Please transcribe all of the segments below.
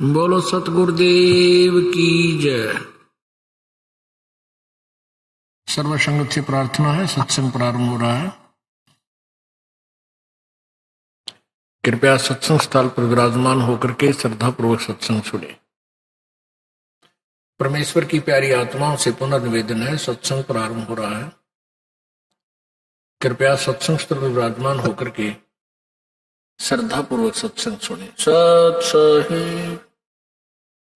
बोलो सतगुरुदेव की जय। सर्व संगत से प्रार्थना है, सत्संग प्रारंभ हो रहा है। कृपया सत्संग स्थल पर विराजमान होकर के श्रद्धापूर्वक सत्संग सुने। परमेश्वर की प्यारी आत्माओं से पुनर्निवेदन है, सत्संग प्रारंभ हो रहा है। कृपया सत्संग स्थल पर विराजमान होकर के श्रद्धापूर्वक सत्संग सुने। सत साहिब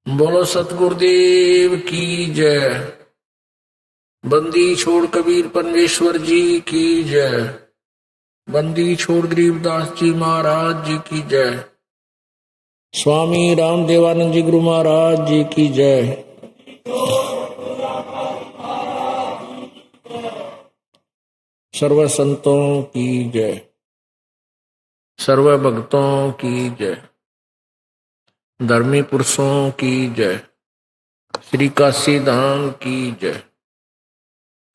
बोलो सतगुरुदेव की जय। बंदी छोड़ कबीर परमेश्वर जी की जय। बंदी छोड़ गरीबदास जी महाराज जी की जय। स्वामी रामदेवानंद जी गुरु महाराज जी की जय। सर्व संतों की जय, सर्व भक्तों की जय, धर्मी पुरुषों की जय, श्री काशी धाम की जय,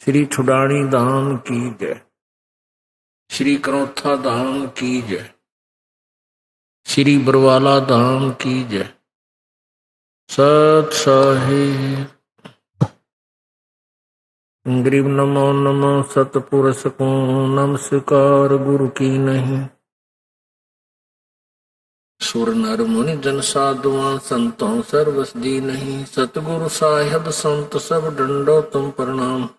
श्री छुडानी धाम की जय, श्री करोथा धाम की जय, श्री बरवाला धाम की जय। सत साहिब गरीब नमो नमो सतपुरुष को नमस्कार गुरु की नहीं। सुर नर मुनि जन साधुआ संतों सर्वस दी नहीं। सतगुरु साहिब संत सब डंडो तुम प्रणाम।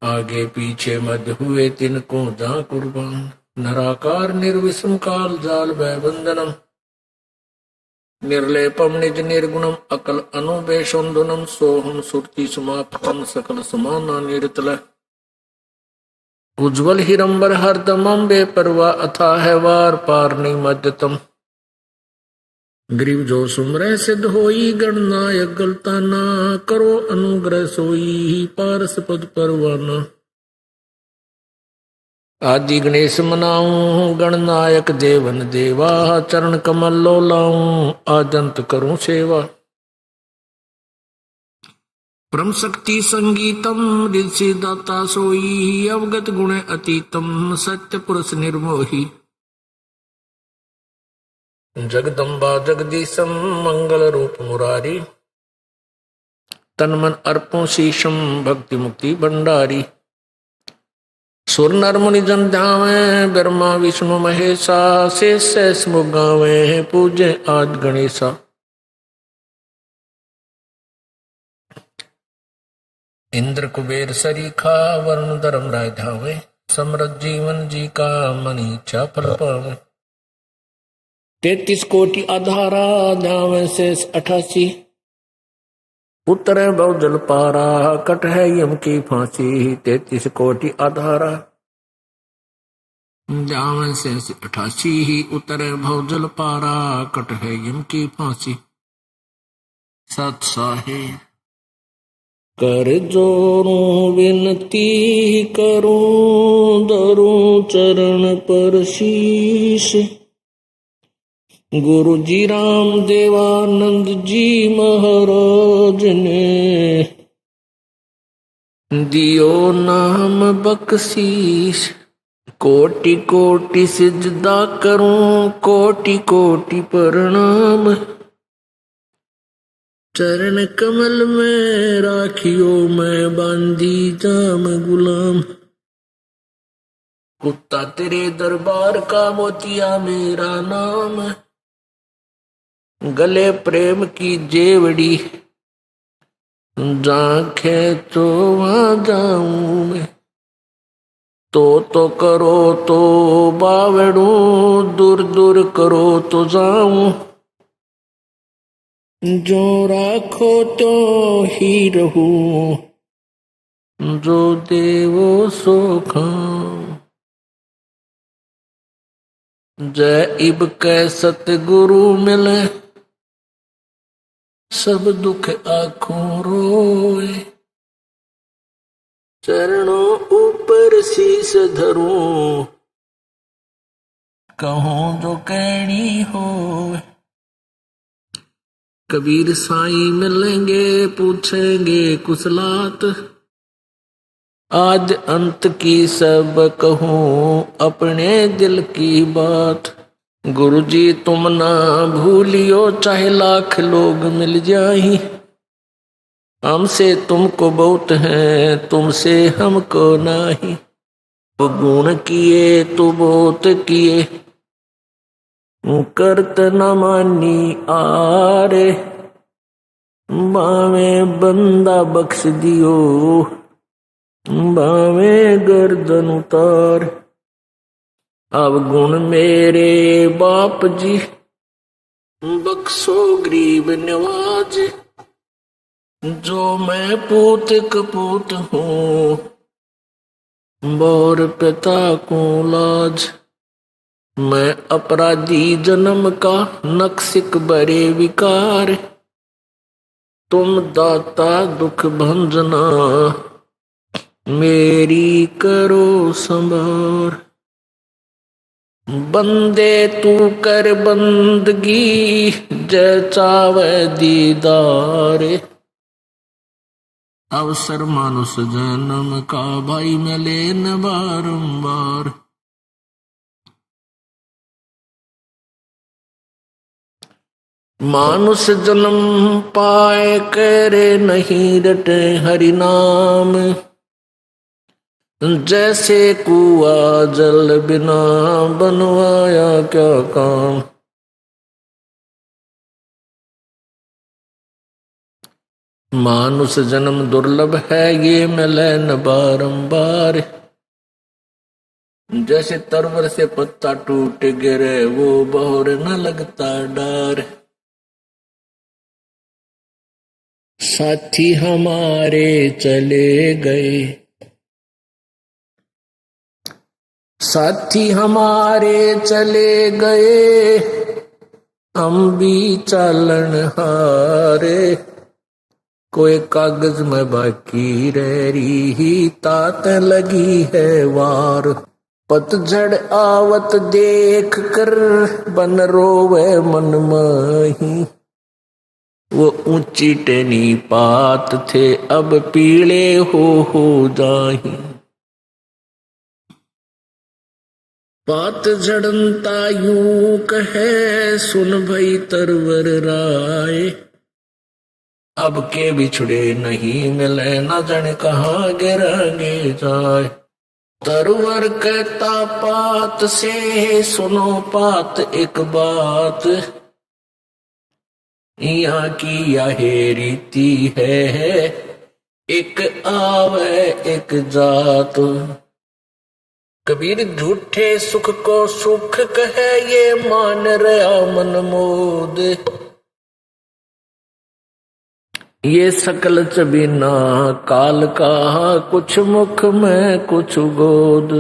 आगे पीछे मध्य हुए तिनको जा कुर्बान। नराकार निर्विषम काल जाल भय बंधनम। निर्लेपम निज निर्गुणम अकल अनुपेशुंदुनम सोहम सुरति समाप्तम सकल समाना निरतल। उज्ज्वल हिरंबर हरदमम बेपरवा अथा है वार पार निमज्जतम। गरीब जो सुमरे सिद्ध होई गणनायक गलता ना। करो अनुग्रह सोई पारस पद परवाना। आदि गणेश मनाऊं गणनायक देवन देवा। चरण कमल लो लाऊं आजंत करूं सेवा। परम शक्ति संगीतम ऋषि दाता सोई। अवगत गुण अतीतम सत्य पुरुष निर्मोही। जगदम्बा जगदीशम मंगल रूप मुरारी। तन मन अर्पों शीशम भक्ति मुक्ति भंडारी। सुर नर मुनि जन ध्यावे ब्रह्मा विष्णु महेशा। शेष शेष मुख गावे पूजे आज गणेशा। इंद्र कुबेर सरीखा वरुण धर्म राय धावे। समृद्ध जीवन जी का मन इच्छा फल पावे। 33 कोटि आधारा ध्यावे शेष 88। उतरे बहु जल पारा कट है यम की फांसी। 33 कोटि आधारा ध्यावे शेष 88। उतरे बहु जल पारा कट है यम की फांसी। सत साहिब कर जोरूं विनती करूं धरूं चरण पर शीश। गुरु जी राम देवानंद जी महाराज ने दियो नाम बख्शीश। कोटि कोटि सिजदा करूं कोटि कोटि प्रणाम। चरण कमल में राखियो मैं बांधी जाम गुलाम। कुत्ता तेरे दरबार का मोतिया मेरा नाम। गले प्रेम की जेवड़ी जांखे तो वहां जाऊं मैं। तो करो तो बावड़ू दूर दूर करो तो जाऊं। जो राखो तो ही रहूं जो देवो सो खाऊं। जय इब कै सतगुरु मिले सब दुख आँखों रोए। चरणों ऊपर शीस धरूं कहूं जो कहनी होए। कबीर साईं मिलेंगे पूछेंगे कुशलात। आज अंत की सब कहूं अपने दिल की बात। गुरु जी तुम ना भूलियो, चाहे लाख लोग मिल जाही, हमसे तुमको बहुत है, तुमसे हमको नाही। वो गुण किए तो बहुत किए, करत न मानी आरे, बावे बंदा बख्श दियो, बावे गर्दन उतार। अब गुण मेरे बाप जी, बख्शो गरीब नवाज, जो मैं पूत कपूत हूँ, बोर पिता को लाज। मैं अपराधी जन्म का, नक्सिक बरे विकार, तुम दाता दुख भंजना, मेरी करो संभार। बंदे तू कर बंदगी, जय चावे दीदार। अवसर मानुष जन्म का, भाई मिले न बारंबार। मानुष जन्म पाए, करे नहीं रटे हरि नाम, जैसे कुआ जल बिना, बनवाया क्या काम। मानुष जन्म दुर्लभ है, ये मिले न बारंबार, जैसे तरवर से पत्ता टूट गिरे, वो बहुर न लगता डार। साथी हमारे चले गए, साथी हमारे चले गए, हम भी चालन हारे। कोई कागज में बाकी रह रही, तात लगी है वार। पतझड़ आवत देख कर, बन रोवे मन माही, वो ऊंची टेनी पात थे, अब पीले हो जाही। पात झड़नता यूं कहे, सुन भई तरवर राय, अब के बिछड़े नहीं मिले, न जाने कहाँ गिरांगे जाए। तरवर कहता पात से, सुनो पात एक बात, यहाँ की यह रीति है, एक आवे एक जात। कबीर झूठे सुख को सुख कहे, ये मान रहा मन मोद। ये सकल चबीना काल का, कुछ मुख में कुछ गोद।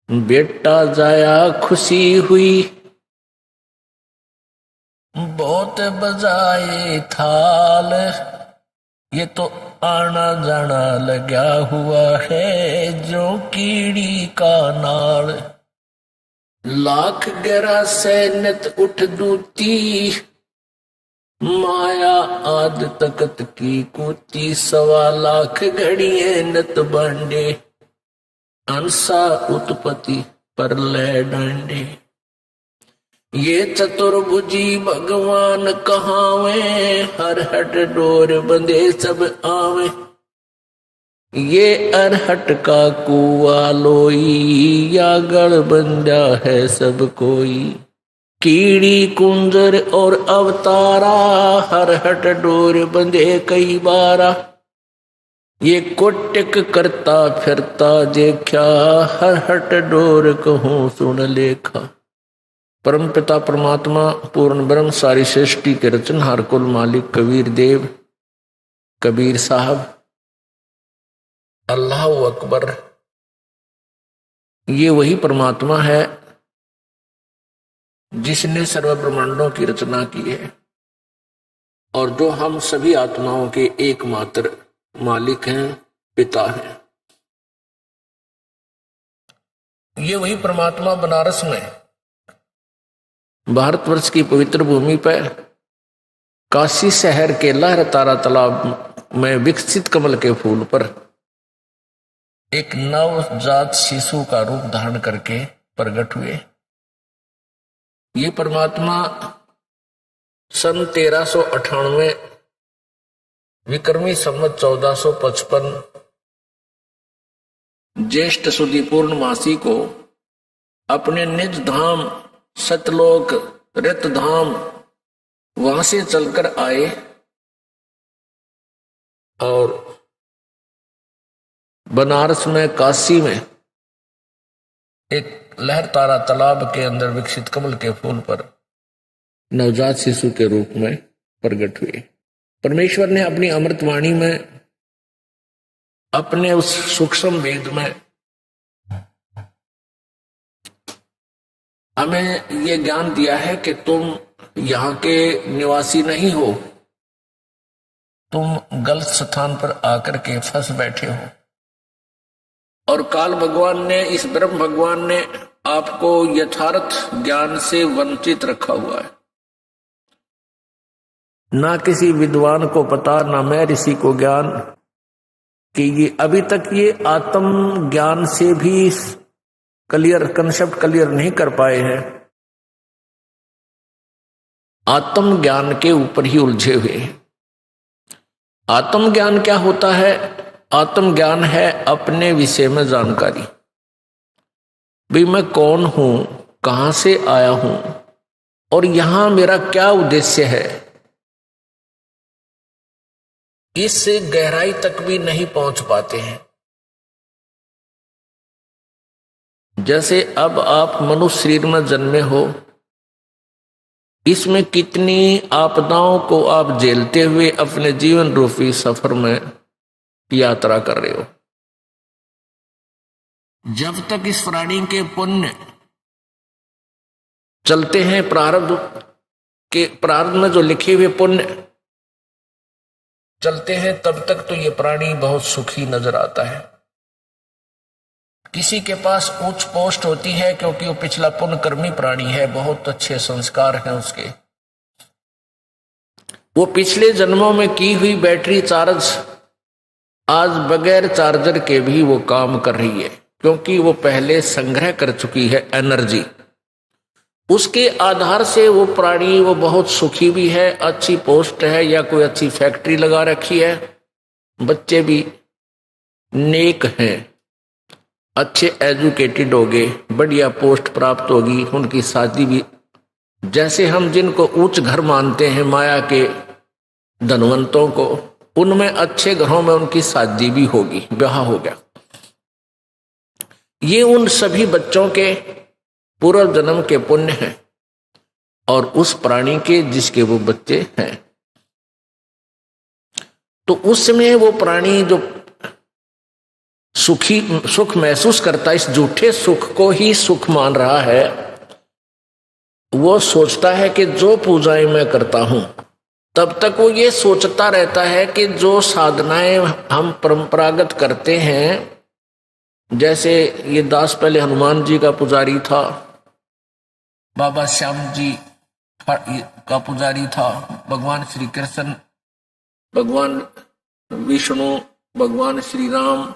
बेटा जाया खुशी हुई, बहुत बजाए थाल, ये तो आना जाना लगा हुआ है, जो कीड़ी का नाल। लाख गरा से नित उठ दूती, माया आद तकत की कूती। 1.25 लाख घड़िए नित बांडे, अंसा उत्पत्ति पर ले डांडे। ये चतुर्भुजी भगवान कहावे, हर हट डोर बंधे सब आवे। ये अरहट का कुआ लोई, या गढ़ बंधा है सब कोई। कीड़ी कुंजर और अवतारा, हर हट डोर बंधे कई बारा। ये कोटिक करता फिरता देखा, हर हट डोर कहूं सुन लेखा। परम पिता परमात्मा पूर्ण ब्रह्म सारी सृष्टि के रचनहार कुल मालिक कबीर देव, कबीर साहब, अल्लाह अकबर, ये वही परमात्मा है जिसने सर्व ब्रह्मांडों की रचना की है, और जो हम सभी आत्माओं के एकमात्र मालिक हैं, पिता हैं। ये वही परमात्मा बनारस में, भारतवर्ष की पवित्र भूमि पर, काशी शहर के लहर तारा तालाब में विकसित कमल के फूल पर एक नवजात शिशु का रूप धारण करके प्रकट हुए। ये परमात्मा सन 1398 विक्रमी संवत 1455 ज्येष्ठ सुदी पूर्णमासी को अपने निज धाम सतलोक रित धाम वहां से चलकर आए और बनारस में काशी में एक लहर तारा तालाब के अंदर विकसित कमल के फूल पर नवजात शिशु के रूप में प्रकट हुए। परमेश्वर ने अपनी अमृतवाणी में अपने उस सूक्ष्म वेद में हमें ये ज्ञान दिया है कि तुम यहाँ के निवासी नहीं हो, तुम गलत स्थान पर आकर के फंस बैठे हो। और काल भगवान ने, इस ब्रह्म भगवान ने आपको यथार्थ ज्ञान से वंचित रखा हुआ है। ना किसी विद्वान को पता, ना मैं ऋषि को ज्ञान कि ये अभी तक ये आत्म ज्ञान से भी क्लियर कंसेप्ट क्लियर नहीं कर पाए हैं, आत्म ज्ञान के ऊपर ही उलझे हुए। आत्म ज्ञान क्या होता है? आत्म ज्ञान है अपने विषय में जानकारी। भाई मैं कौन हूं, कहां से आया हूं और यहां मेरा क्या उद्देश्य है, इस गहराई तक भी नहीं पहुंच पाते हैं। जैसे अब आप मनुष्य शरीर में जन्मे हो, इसमें कितनी आपदाओं को आप झेलते हुए अपने जीवन रूपी सफर में यात्रा कर रहे हो। जब तक इस प्राणी के पुण्य चलते हैं, प्रारब्ध में जो लिखे हुए पुण्य चलते हैं, तब तक तो ये प्राणी बहुत सुखी नजर आता है। किसी के पास उच्च पोस्ट होती है क्योंकि वो पिछला पुण्यकर्मी प्राणी है, बहुत अच्छे संस्कार हैं उसके, वो पिछले जन्मों में की हुई बैटरी चार्ज आज बगैर चार्जर के भी वो काम कर रही है, क्योंकि वो पहले संग्रह कर चुकी है एनर्जी। उसके आधार से वो प्राणी वो बहुत सुखी भी है, अच्छी पोस्ट है या कोई अच्छी फैक्ट्री लगा रखी है, बच्चे भी नेक हैं, अच्छे एजुकेटेड हो गए, बढ़िया पोस्ट प्राप्त होगी, उनकी शादी भी, जैसे हम जिनको उच्च घर मानते हैं माया के धनवंतों को, उनमें अच्छे घरों में उनकी शादी भी होगी, ब्याह हो गया। ये उन सभी बच्चों के पूर्व जन्म के पुण्य हैं और उस प्राणी के जिसके वो बच्चे हैं। तो उसमें वो प्राणी जो सुख महसूस करता है, इस झूठे सुख को ही सुख मान रहा है, वो सोचता है कि जो पूजाएं मैं करता हूं, तब तक वो ये सोचता रहता है कि जो साधनाएं हम परंपरागत करते हैं, जैसे ये दास पहले हनुमान जी का पुजारी था, बाबा श्याम जी का पुजारी था, भगवान श्री कृष्ण, भगवान विष्णु, भगवान श्री राम,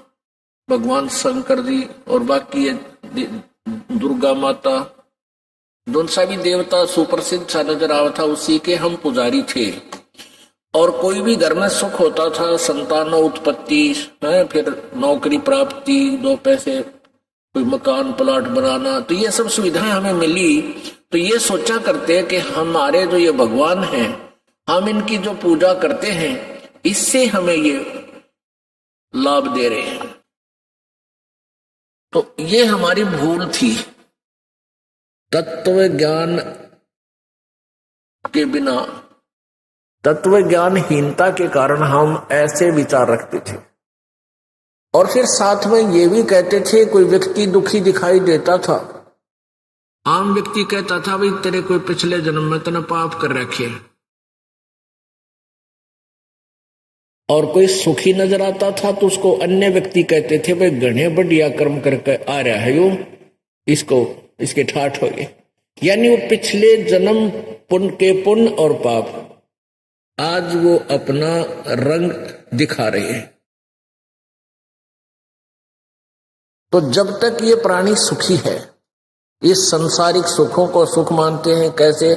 भगवान शंकर जी और बाकी दुर्गा माता, दोनों सभी देवता सुप्रसिद्ध सा नजर आवा था, उसी के हम पुजारी थे। और कोई भी घर में सुख होता था, संतान उत्पत्ति है, फिर नौकरी प्राप्ति, दो पैसे, कोई मकान प्लाट बनाना, तो ये सब सुविधाएं हमें मिली, तो ये सोचा करते कि हमारे जो ये भगवान हैं, हम इनकी जो पूजा करते हैं, इससे हमें ये लाभ दे रहे हैं। तो ये हमारी भूल थी। तत्व ज्ञान के बिना, तत्व ज्ञानहीनता के कारण हम ऐसे विचार रखते थे। और फिर साथ में ये भी कहते थे, कोई व्यक्ति दुखी दिखाई देता था, आम व्यक्ति कहता था भाई तेरे कोई पिछले जन्म में तूने पाप कर रखे, और कोई सुखी नजर आता था तो उसको अन्य व्यक्ति कहते थे भाई घने बढ़िया कर्म करके आ रहा है यो, इसको इसके ठाठ हो गए। यानी वो पिछले जन्म पुण्य के पुण्य और पाप आज वो अपना रंग दिखा रहे हैं। तो जब तक ये प्राणी सुखी है, इस संसारिक सुखों को सुख मानते हैं, कैसे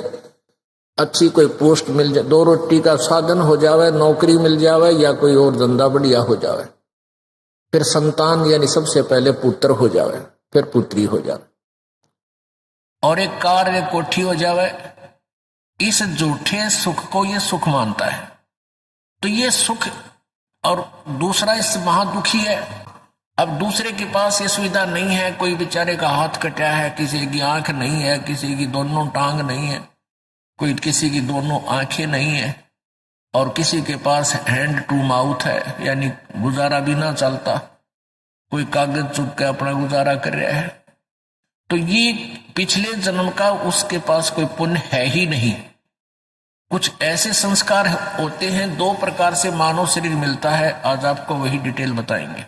अच्छी कोई पोस्ट मिल जाए, 2 रोटी का साधन हो जावे, नौकरी मिल जावे या कोई और धंधा बढ़िया हो जावे, फिर संतान यानी सबसे पहले पुत्र हो जावे, फिर पुत्री हो जावे, और एक कार एक कोठी हो जावे, इस झूठे सुख को ये सुख मानता है। तो ये सुख, और दूसरा इस महादुखी है। अब दूसरे के पास ये सुविधा नहीं है, कोई बेचारे का हाथ कटा है, किसी की आंख नहीं है, किसी की दोनों टांग नहीं है, कोई किसी की दोनों आंखें नहीं है, और किसी के पास हैंड टू माउथ है, यानी गुजारा भी ना चलता, कोई कागज चुप के अपना गुजारा कर रहा है। तो ये पिछले जन्म का उसके पास कोई पुण्य है ही नहीं। कुछ ऐसे संस्कार होते हैं, 2 प्रकार से मानव शरीर मिलता है, आज आपको वही डिटेल बताएंगे।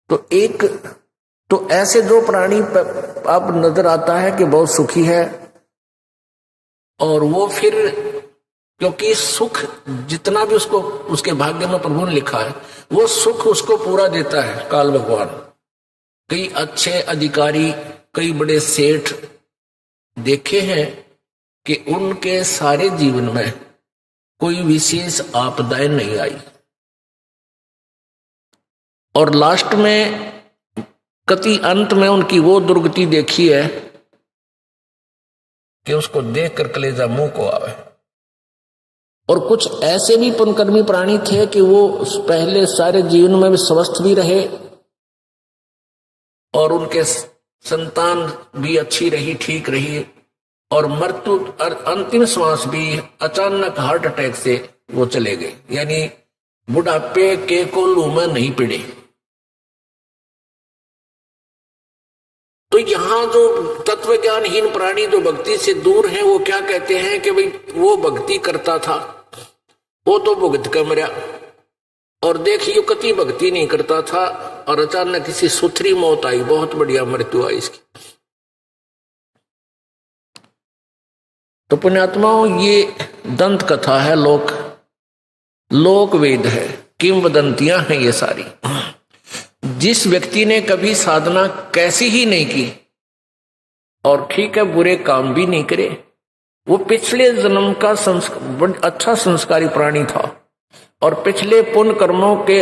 तो ऐसे जो प्राणी अब नजर आता है कि बहुत सुखी है, और वो फिर क्योंकि सुख जितना भी उसको उसके भाग्य में प्रभु ने लिखा है, वो सुख उसको पूरा देता है काल भगवान। कई अच्छे अधिकारी, कई बड़े सेठ देखे हैं कि उनके सारे जीवन में कोई विशेष आपदाएं नहीं आई, और लास्ट में कति अंत में उनकी वो दुर्गति देखी है कि उसको देखकर कलेजा मुंह को आवे। और कुछ ऐसे भी पुण्यकर्मी प्राणी थे कि वो पहले सारे जीवन में भी स्वस्थ भी रहे, और उनके संतान भी अच्छी रही, ठीक रही, और मृत्यु अंतिम श्वास भी अचानक हार्ट अटैक से वो चले गए, यानी बुढ़ापे के कोल्हू में नहीं पिड़े। तो यहां जो तत्व ज्ञानहीन प्राणी जो भक्ति से दूर हैं, वो क्या कहते हैं कि भाई वो भक्ति करता था, वो तो भुगत के मरा, और देखिए कति भक्ति नहीं करता था, और अचानक किसी सुथरी मौत आई, बहुत बढ़िया मृत्यु आई इसकी। तो पुण्यात्माओं, ये दंत कथा है, लोक वेद है, किंवदंतियां हैं ये सारी। जिस व्यक्ति ने कभी साधना कैसी ही नहीं की, और ठीक है बुरे काम भी नहीं करे, वो पिछले जन्म का अच्छा संस्कारी प्राणी था, और पिछले पुण्य कर्मों के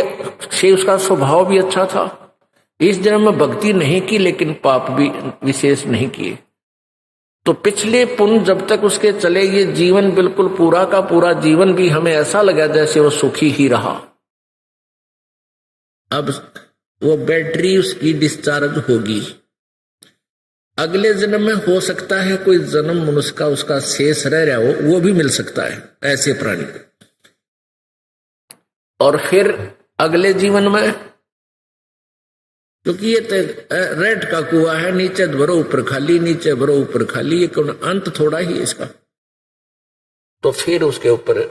से उसका स्वभाव भी अच्छा था। इस जन्म में भक्ति नहीं की, लेकिन पाप भी विशेष नहीं किए। तो पिछले पुण्य जब तक उसके चले, ये जीवन बिल्कुल पूरा का पूरा जीवन भी हमें ऐसा लगा जैसे वो सुखी ही रहा। अब वो बैटरी उसकी डिस्चार्ज होगी, अगले जन्म में हो सकता है कोई जन्म मनुष्य का उसका शेष रह रहा हो, वो भी मिल सकता है ऐसे प्राणी को। और फिर अगले जीवन में, क्योंकि ये रेड का कुआं है, नीचे भरो ऊपर खाली, नीचे भरो ऊपर खाली, ये अंत थोड़ा ही है इसका। तो फिर उसके ऊपर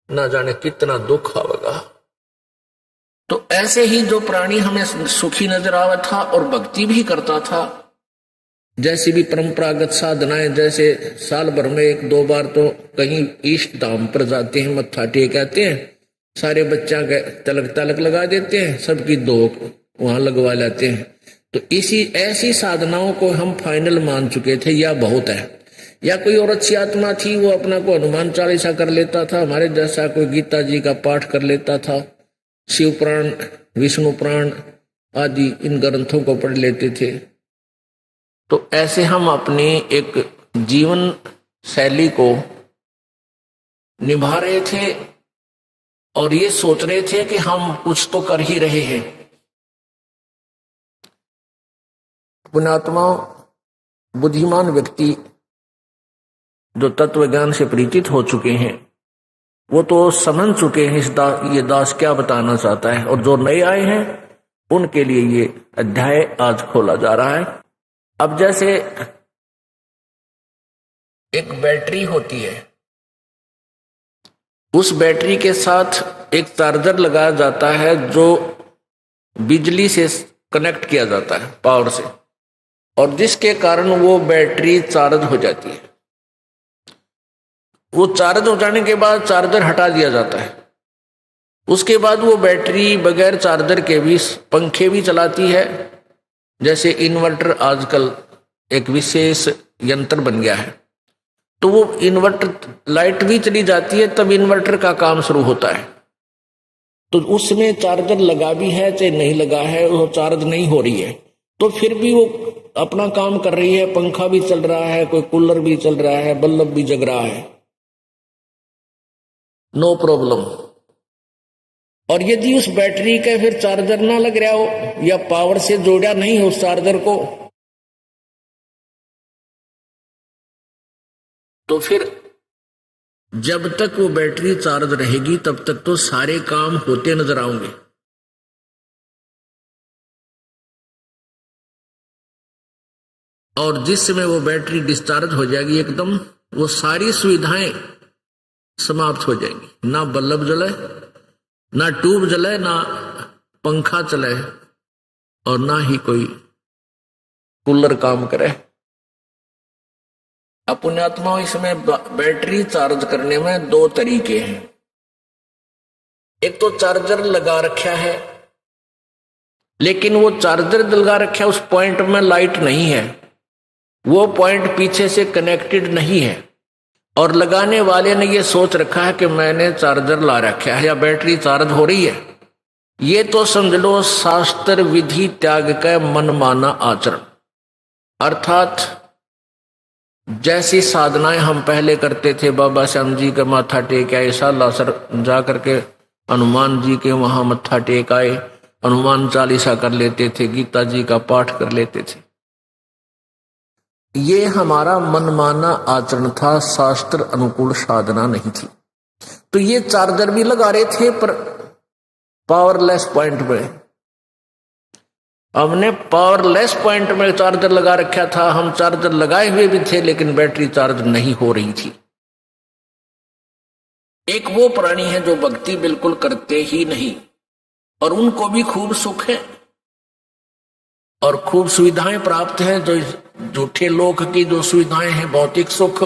ना जाने कितना दुख आवेगा। तो ऐसे ही जो प्राणी हमें सुखी नजर आवा था और भक्ति भी करता था, जैसी भी परंपरागत साधनाएं, जैसे साल भर में 1-2 बार तो कहीं इष्ट धाम पर जाते हैं, मत्था टेक आते हैं, सारे बच्चा के तलक लगा देते हैं, सबकी दो वहां लगवा लेते हैं। तो ऐसी साधनाओं को हम फाइनल मान चुके थे, या बहुत है। या कोई और अच्छी आत्मा थी, वो अपना को हनुमान चालीसा कर लेता था, हमारे जैसा कोई गीता जी का पाठ कर लेता था, शिव पुराण, विष्णु पुराण आदि इन ग्रंथों को पढ़ लेते थे। तो ऐसे हम अपनी एक जीवन शैली को निभा रहे थे, और ये सोच रहे थे कि हम कुछ तो कर ही रहे हैं। पुण्यात्मा, बुद्धिमान व्यक्ति जो तत्व ज्ञान से परिचित हो चुके हैं, वो तो समझ चुके हैं ये दास क्या बताना चाहता है, और जो नए आए हैं उनके लिए ये अध्याय आज खोला जा रहा है। अब जैसे एक बैटरी होती है, उस बैटरी के साथ एक चार्जर लगाया जाता है जो बिजली से कनेक्ट किया जाता है, पावर से, और जिसके कारण वो बैटरी चार्ज हो जाती है। वो चार्ज हो जाने के बाद चार्जर हटा दिया जाता है, उसके बाद वो बैटरी बगैर चार्जर के भी पंखे भी चलाती है। जैसे इन्वर्टर आजकल एक विशेष यंत्र बन गया है, तो वो इन्वर्टर लाइट भी चली जाती है तब इन्वर्टर का काम शुरू होता है। तो उसमें चार्जर लगा भी है चाहे नहीं लगा है, वो चार्ज नहीं हो रही है तो फिर भी वो अपना काम कर रही है। पंखा भी चल रहा है, कोई कूलर भी चल रहा है, बल्ब भी जग रहा है, नो प्रॉब्लम। और यदि उस बैटरी का फिर चार्जर ना लग रहा हो या पावर से जोड़ा नहीं हो उस चार्जर को, तो फिर जब तक वो बैटरी चार्ज रहेगी तब तक तो सारे काम होते नजर आएंगे। और जिस समय वो बैटरी डिस्चार्ज हो जाएगी एकदम, वो सारी सुविधाएं समाप्त हो जाएंगी। ना बल्ब जले, ना ट्यूब जले, ना पंखा चले, और ना ही कोई कूलर काम करे। पुण्यात्मा, इसमें बैटरी चार्ज करने में दो तरीके हैं। एक तो चार्जर लगा रखा है, लेकिन वो चार्जर लगा रखा है उस पॉइंट में लाइट नहीं है, वो पॉइंट पीछे से कनेक्टेड नहीं है, और लगाने वाले ने ये सोच रखा है कि मैंने चार्जर ला रखा है या बैटरी चार्ज हो रही है। ये तो समझ लो शास्त्र विधि त्याग का मनमाना आचरण। अर्थात जैसी साधनाएं हम पहले करते थे, बाबा श्याम जी का माथा टेक आए, सालासर जा करके हनुमान जी के वहां मत्था टेक आए, हनुमान चालीसा कर लेते थे, गीता जी का पाठ कर लेते थे, ये हमारा मनमाना आचरण था, शास्त्र अनुकूल साधना नहीं थी। तो ये चार्जर भी लगा रहे थे पर पावरलेस पॉइंट में। हमने पावरलेस पॉइंट में चार्जर लगा रखा था, हम चार्जर लगाए हुए भी थे लेकिन बैटरी चार्ज नहीं हो रही थी। एक वो प्राणी है जो भक्ति बिल्कुल करते ही नहीं और उनको भी खूब सुख है और खूब सुविधाएं प्राप्त है। जो झूठे लोक की जो सुविधाएं हैं, भौतिक सुख,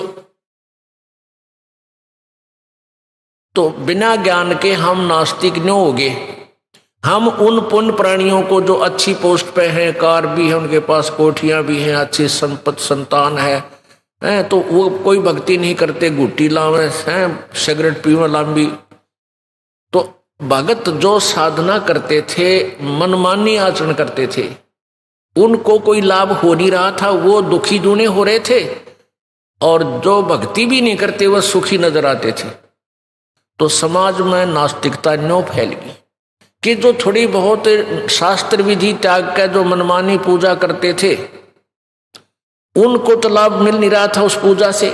तो बिना ज्ञान के हम नास्तिक न होगे। हम उन पुण्य प्राणियों को जो अच्छी पोस्ट पे हैं, कार भी है उनके पास, कोठियां भी हैं, अच्छी संपत्ति संतान है, तो वो कोई भक्ति नहीं करते, गुट्टी लावे हैं, सिगरेट पीवे लांबी। तो भगत जो साधना करते थे, मनमानी आचरण करते थे, उनको कोई लाभ हो नहीं रहा था, वो दुखी दूने हो रहे थे, और जो भक्ति भी नहीं करते वह सुखी नजर आते थे। तो समाज में नास्तिकता न्यों फैल गई कि जो थोड़ी बहुत शास्त्र विधि त्याग का जो मनमानी पूजा करते थे, उनको तो लाभ मिल नहीं रहा था उस पूजा से,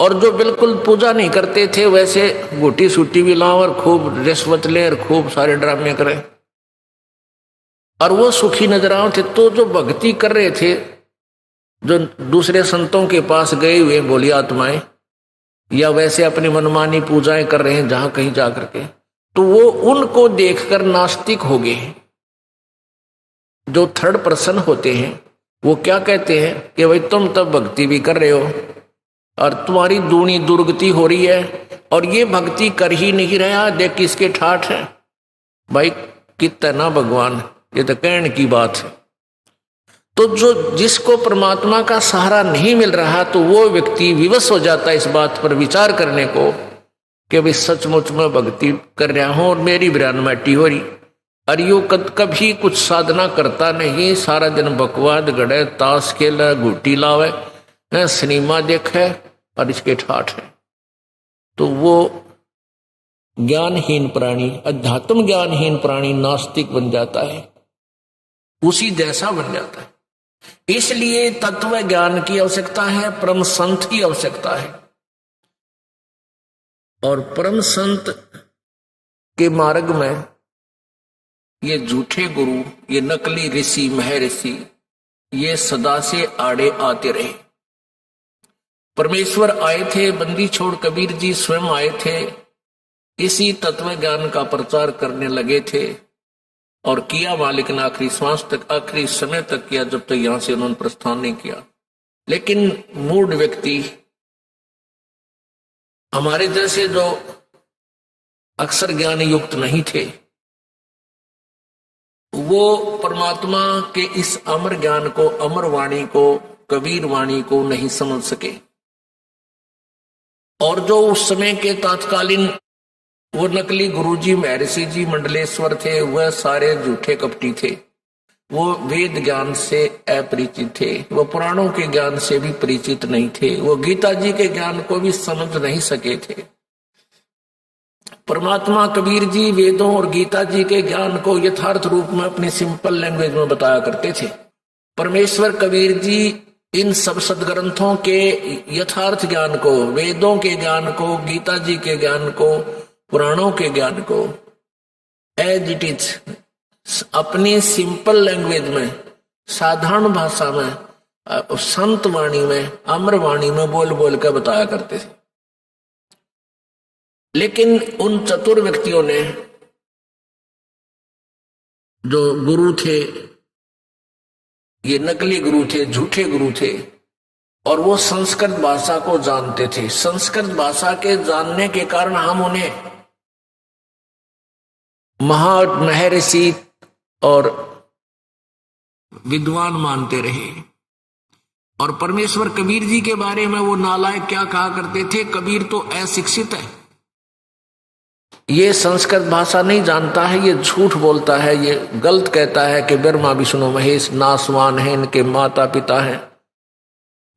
और जो बिल्कुल पूजा नहीं करते थे वैसे गोटी सूटी भी लाओ और खूब रिश्वत ले और खूब सारे ड्रामे करें, और वो सुखी नजर आए थे। तो जो भक्ति कर रहे थे, जो दूसरे संतों के पास गए हुए बोली आत्माएं, या वैसे अपनी मनमानी पूजाएं कर रहे हैं जहां कहीं जाकर के, तो वो उनको देखकर नास्तिक हो गए। जो थर्ड पर्सन होते हैं वो क्या कहते हैं कि भाई तुम तब भक्ति भी कर रहे हो और तुम्हारी दूनी दुर्गति हो रही है, और ये भक्ति कर ही नहीं रहा, देख किसके ठाठ है भाई, कितना भगवान, ये तो कहने की बात है। तो जो जिसको परमात्मा का सहारा नहीं मिल रहा, तो वो व्यक्ति विवश हो जाता है इस बात पर विचार करने को कि भाई सचमुच में भक्ति कर रहा हूं और मेरी ब्राह्मटी हो रही, और यो कभी कुछ साधना करता नहीं, सारा दिन बकवाद गड़े, ताश खेले, गुटी लावे, सिनेमा देखे और इसके ठाठ है। तो वो ज्ञानहीन प्राणी, अध्यात्म ज्ञानहीन प्राणी नास्तिक बन जाता है, उसी जैसा बन जाता है। इसलिए तत्व ज्ञान की आवश्यकता है, परम संत की आवश्यकता है, और परम संत के मार्ग में ये झूठे गुरु, ये नकली ऋषि महर्षि, ये सदा से आड़े आते रहे। परमेश्वर आए थे, बंदी छोड़ कबीर जी स्वयं आए थे, इसी तत्व ज्ञान का प्रचार करने लगे थे, और किया मालिक ने आखिरी श्वास तक, आखिरी समय तक किया, जब तक यहां से उन्होंने प्रस्थान नहीं किया। लेकिन मूढ़ व्यक्ति, हमारे जैसे जो अक्षर ज्ञान युक्त नहीं थे, वो परमात्मा के इस अमर ज्ञान को, अमर वाणी को, कबीर वाणी को नहीं समझ सके। और जो उस समय के तात्कालीन वो नकली गुरुजी महर्षि जी मंडलेश्वर थे, वह सारे झूठे कपटी थे। वो वेद ज्ञान से अपरिचित थे, वो पुराणों के ज्ञान से भी परिचित नहीं थे, वो गीता जी के ज्ञान को भी समझ नहीं सके थे। परमात्मा कबीर जी वेदों और गीता जी के ज्ञान को यथार्थ रूप में अपनी सिंपल लैंग्वेज में बताया करते थे। परमेश्वर कबीर जी इन सब सदग्रंथों के यथार्थ ज्ञान को, वेदों के ज्ञान को, गीता जी के ज्ञान को, पुराणों के ज्ञान को एज इट इज अपनी सिंपल लैंग्वेज में, साधारण भाषा में, संत वाणी में, अमर वाणी में बोल बोल कर बताया करते थे। लेकिन उन चतुर व्यक्तियों ने, जो गुरु थे, ये नकली गुरु थे, झूठे गुरु थे, और वो संस्कृत भाषा को जानते थे। संस्कृत भाषा के जानने के कारण हम उन्हें महर्षि और विद्वान मानते रहे। और परमेश्वर कबीर जी के बारे में वो नालायक क्या कहा करते थे, कबीर तो अशिक्षित है, ये संस्कृत भाषा नहीं जानता है, ये झूठ बोलता है, ये गलत कहता है कि ब्रह्मा विष्णु महेश नासवान है, इनके माता पिता हैं,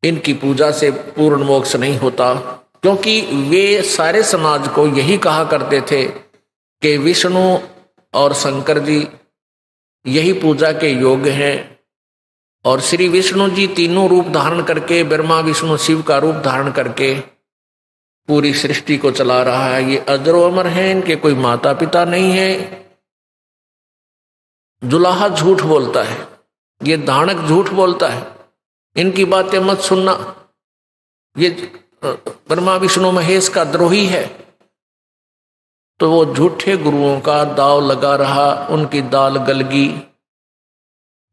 इनकी पूजा से पूर्ण मोक्ष नहीं होता। क्योंकि वे सारे समाज को यही कहा करते थे कि विष्णु और शंकर जी यही पूजा के योग्य हैं, और श्री विष्णु जी तीनों रूप धारण करके, ब्रह्मा विष्णु शिव का रूप धारण करके पूरी सृष्टि को चला रहा है। ये अजरो अमर हैं, इनके कोई माता पिता नहीं है। जुलाहा झूठ बोलता है, ये दानक झूठ बोलता है, इनकी बातें मत सुनना, ये ब्रह्मा विष्णु महेश का द्रोही है। तो वो झूठे गुरुओं का दाव लगा रहा, उनकी दाल गल गई।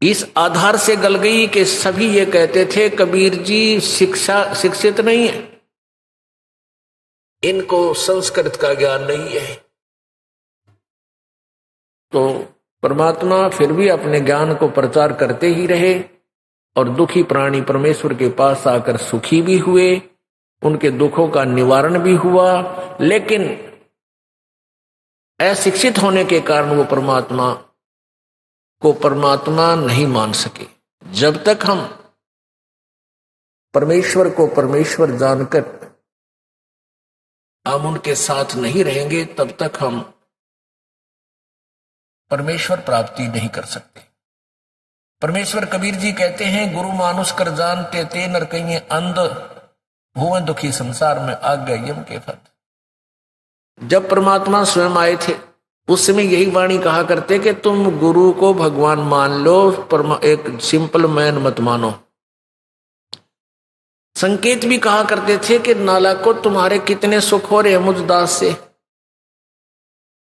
इस आधार से गल गई कि सभी ये कहते थे कबीर जी शिक्षित नहीं है, इनको संस्कृत का ज्ञान नहीं है। तो परमात्मा फिर भी अपने ज्ञान को प्रचार करते ही रहे, और दुखी प्राणी परमेश्वर के पास आकर सुखी भी हुए, उनके दुखों का निवारण भी हुआ। लेकिन अशिक्षित होने के कारण वो परमात्मा को परमात्मा नहीं मान सके। जब तक हम परमेश्वर को परमेश्वर जानकर हम उनके साथ नहीं रहेंगे, तब तक हम परमेश्वर प्राप्ति नहीं कर सकते। परमेश्वर कबीर जी कहते हैं, गुरु मानुष कर जानते ते नर कहिए अंध, हुए दुखी संसार में आ गए यम के फत। जब परमात्मा स्वयं आए थे उस समय यही वाणी कहा करते कि तुम गुरु को भगवान मान लो, एक सिंपल मैन मत मानो। संकेत भी कहा करते थे कि नालायकों तुम्हारे कितने सुख हो रहे हैं मुझ दास से,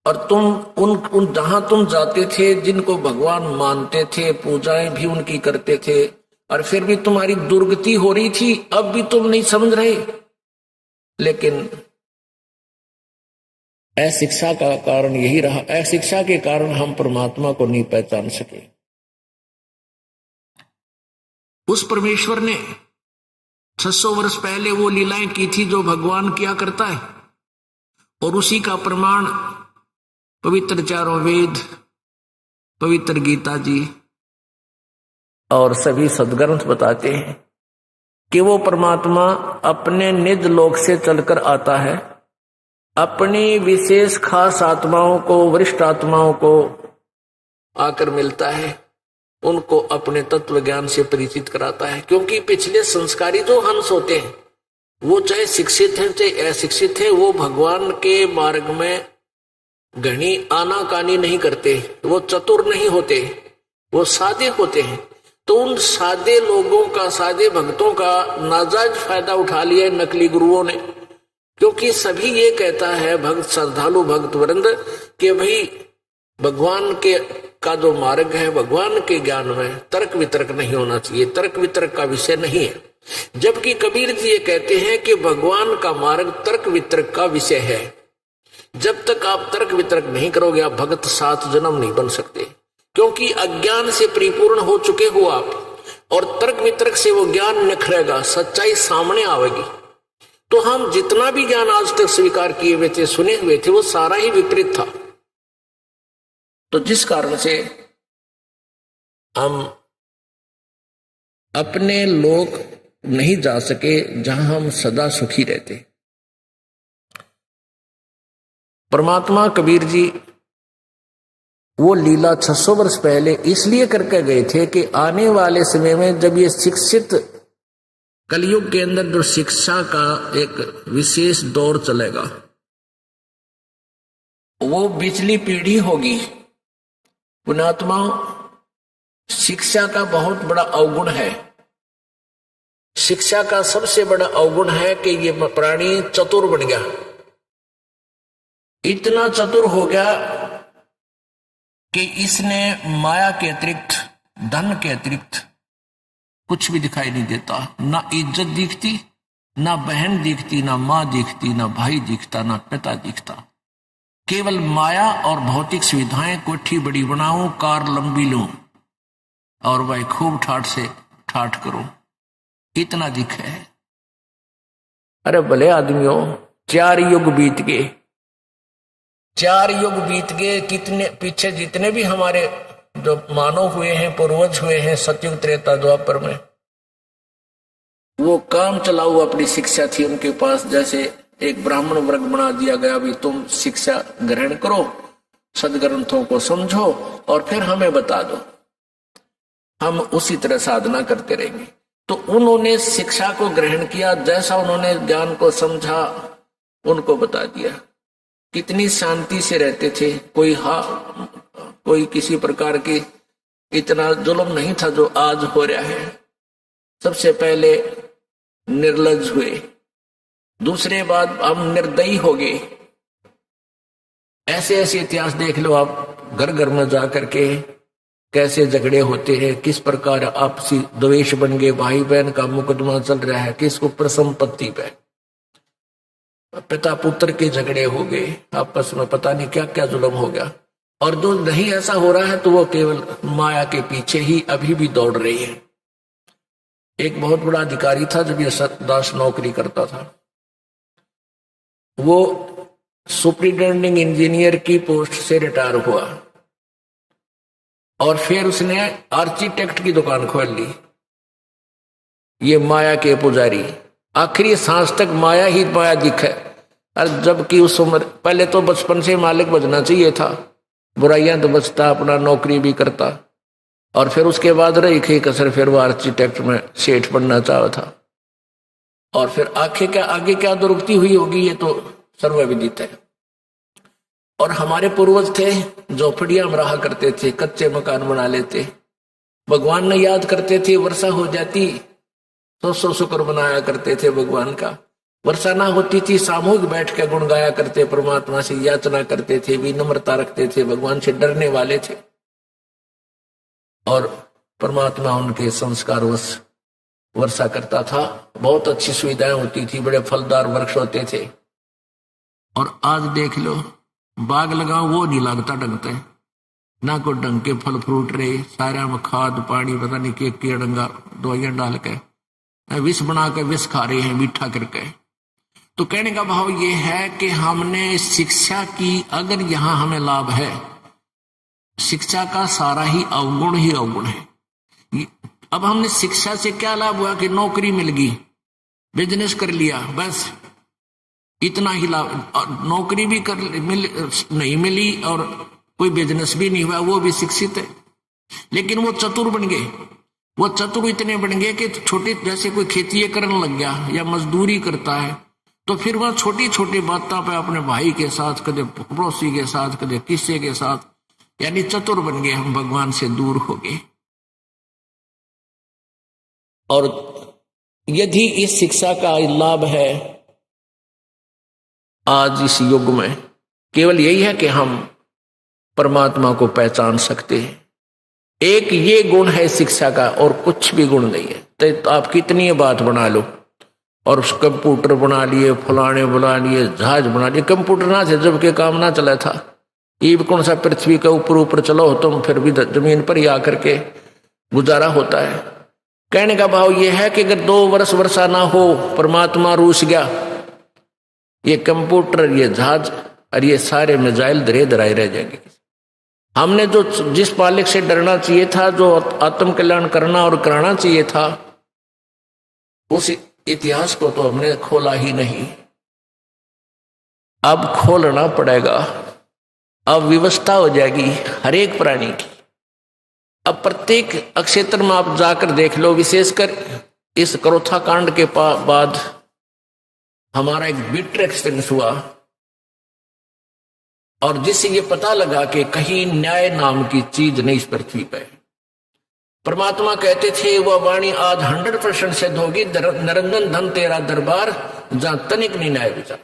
और तुम उन जहां तुम जाते थे, जिनको भगवान मानते थे, पूजाएं भी उनकी करते थे, और फिर भी तुम्हारी दुर्गति हो रही थी, अब भी तुम नहीं समझ रहे। लेकिन अशिक्षा का कारण यही रहा, अशिक्षा के कारण हम परमात्मा को नहीं पहचान सके। उस परमेश्वर ने 600 वर्ष पहले वो लीलाएं की थी जो भगवान किया करता है, और उसी का प्रमाण पवित्र चारों वेद, पवित्र गीता जी और सभी सदग्रंथ बताते हैं कि वो परमात्मा अपने निज लोक से चलकर आता है, अपनी विशेष खास आत्माओं को, वरिष्ठ आत्माओं को आकर मिलता है, उनको अपने तत्व ज्ञान से परिचित कराता है। क्योंकि पिछले संस्कारी जो हंस होते हैं, वो चाहे शिक्षित हैं चाहे अशिक्षित हैं, वो भगवान के मार्ग में घनी आनाकानी नहीं करते, वो चतुर नहीं होते, वो सादे होते हैं। तो उन सादे लोगों का, सादे भक्तों का नाजायज फायदा उठा लिया नकली गुरुओं ने। क्योंकि सभी ये कहता है भक्त, श्रद्धालु भक्त वृंद, कि भाई भगवान के का जो मार्ग है, भगवान के ज्ञान में तर्क वितर्क नहीं होना चाहिए, तर्क वितर्क का विषय नहीं है। जबकि कबीर जी ये कहते हैं कि भगवान का मार्ग तर्क वितर्क का विषय है। जब तक आप तर्क वितर्क नहीं करोगे आप भगत 7 जन्म नहीं बन सकते, क्योंकि अज्ञान से परिपूर्ण हो चुके हो आप, और तर्क वितर्क से वो ज्ञान निखरेगा, सच्चाई सामने आवेगी। तो हम जितना भी ज्ञान आज तक स्वीकार किए हुए थे, सुने हुए थे, वो सारा ही विपरीत था। तो जिस कारण से हम अपने लोक नहीं जा सके जहां हम सदा सुखी रहते। परमात्मा कबीर जी वो लीला 600 वर्ष पहले इसलिए करके गए थे कि आने वाले समय में जब ये शिक्षित कलयुग के अंदर जो शिक्षा का एक विशेष दौर चलेगा, वो पिछली पीढ़ी होगी। पुण्यात्मा, शिक्षा का बहुत बड़ा अवगुण है। शिक्षा का सबसे बड़ा अवगुण है कि ये प्राणी चतुर बन गया, इतना चतुर हो गया कि इसने माया के अतिरिक्त, धन के अतिरिक्त कुछ भी दिखाई नहीं देता। ना इज्जत दिखती, ना बहन दिखती, ना माँ दिखती, ना भाई दिखता, ना पिता दिखता। केवल माया और भौतिक सुविधाएं, कोठी बड़ी बनाऊं, कार लंबी लूं और वह खूब ठाठ से ठाठ करो, इतना दिख है। अरे भले आदमियों, 4 युग बीत गए, 4 युग बीत गए। कितने पीछे जितने भी हमारे जो मानव हुए हैं, पूर्वज हुए हैं सतयुग त्रेता द्वापर में, वो काम चलाऊ अपनी शिक्षा थी उनके पास। जैसे एक ब्राह्मण वर्ग बना दिया गया, भी तुम शिक्षा ग्रहण करो, सदग्रंथों को समझो और फिर हमें बता दो, हम उसी तरह साधना करते रहेंगे। तो उन्होंने शिक्षा को ग्रहण किया, जैसा उन्होंने ज्ञान को समझा उनको बता दिया। कितनी शांति से रहते थे, कोई किसी प्रकार की इतना जुल्म नहीं था जो आज हो रहा है। सबसे पहले निर्लज हुए, दूसरे बाद हम निर्दयी हो गए। ऐसे ऐसे इतिहास देख लो आप, घर घर में जाकर के कैसे झगड़े होते हैं, किस प्रकार आपसी द्वेष बन गए, भाई बहन का मुकदमा चल रहा है, किसको पर संपत्ति पे, पिता पुत्र के झगड़े हो गए आपस में, पता नहीं क्या क्या जुल्म हो गया। और जो नहीं ऐसा हो रहा है तो वो केवल माया के पीछे ही अभी भी दौड़ रही है। एक बहुत बड़ा अधिकारी था, जब ये सतदास नौकरी करता था, वो सुपरिटेंडिंग इंजीनियर की पोस्ट से रिटायर हुआ और फिर उसने आर्किटेक्ट की दुकान खोल ली। ये माया के पुजारी, आखिरी सांस तक माया ही माया दिखे। और जबकि उस उम्र, पहले तो बचपन से मालिक बजना चाहिए था, बुराइयां तो बचता, अपना नौकरी भी करता, और फिर उसके बाद रही खी कसर, फिर वो आर्किटेक्ट में सेठ बनना चाहा था। और फिर आगे क्या दुर्गति हुई होगी ये तो सर्वविदित है। और हमारे पूर्वज थे, झोपड़ियां में रहा करते थे, कच्चे मकान बना लेते, भगवान ने याद करते थे, वर्षा हो जाती तो शुक्र बनाया करते थे भगवान का। वर्षा ना होती थी, सामूहिक बैठ के गुण गाया करते, परमात्मा से याचना करते थे, विनम्रता रखते थे, भगवान से डरने वाले थे। और परमात्मा उनके संस्कारवश वर्षा करता था, बहुत अच्छी सुविधाएं होती थी, बड़े फलदार वृक्ष होते थे। और आज देख लो, बाग लगाओ वो नहीं लगता ढंग से, ना कोई ढंग के फल फ्रूट रहे, सारा में खाद पानी पता नहीं के डंगा दवाइयां डाल के विष बना के विष खा रहे हैं मीठा करके। तो कहने का भाव ये है कि हमने शिक्षा की, अगर यहां हमें लाभ है, शिक्षा का सारा ही अवगुण है। अब हमने शिक्षा से क्या लाभ हुआ कि नौकरी मिल गई, बिजनेस कर लिया, बस इतना ही लाभ। नौकरी भी नहीं मिली और कोई बिजनेस भी नहीं हुआ, वो भी शिक्षित है, लेकिन वो चतुर बन गए। वो चतुर इतने बन गए कि छोटे, जैसे कोई खेती करने लग गया या मजदूरी करता है, तो फिर वह छोटी छोटी बातों पे अपने भाई के साथ, कदे पड़ोसी के साथ, कदे किसी के साथ, यानी चतुर बन गए, हम भगवान से दूर हो गए। और यदि इस शिक्षा का लाभ है आज इस युग में, केवल यही है कि हम परमात्मा को पहचान सकते हैं। एक ये गुण है शिक्षा का, और कुछ भी गुण नहीं है। तो आप कितनी बात बना लो, और उस कंप्यूटर बना लिए, फलाने बना लिए, जहाज बना लिए। कंप्यूटर ना थे जबकि काम ना चला था। ये भी कौन सा पृथ्वी का ऊपर ऊपर चलो तुम, फिर भी जमीन पर ही आकर के गुजारा होता है। कहने का भाव यह है कि अगर 2 वर्ष वर्षा ना हो, परमात्मा रूस गया, ये कंप्यूटर, ये जहाज और ये सारे मिसाइल धरे धराए रह जाएंगे। हमने जो जिस मालिक से डरना चाहिए था, जो आत्म कल्याण करना और कराना चाहिए था, उस इतिहास को तो हमने खोला ही नहीं। अब खोलना पड़ेगा। अब व्यवस्था हो जाएगी हर एक प्राणी की। अब प्रत्येक क्षेत्र में आप जाकर देख लो, विशेषकर इस करोथा कांड के बाद हमारा एक बिटर एक्सपीरियंस हुआ, और जिससे ये पता लगा कि कहीं न्याय नाम की चीज नहीं इस पृथ्वी पर। परमात्मा कहते थे वह वाणी आज 100% सिद्ध होगी, नरंजन धन तेरा दरबार, जहां तनिक नहीं न्याय विचार।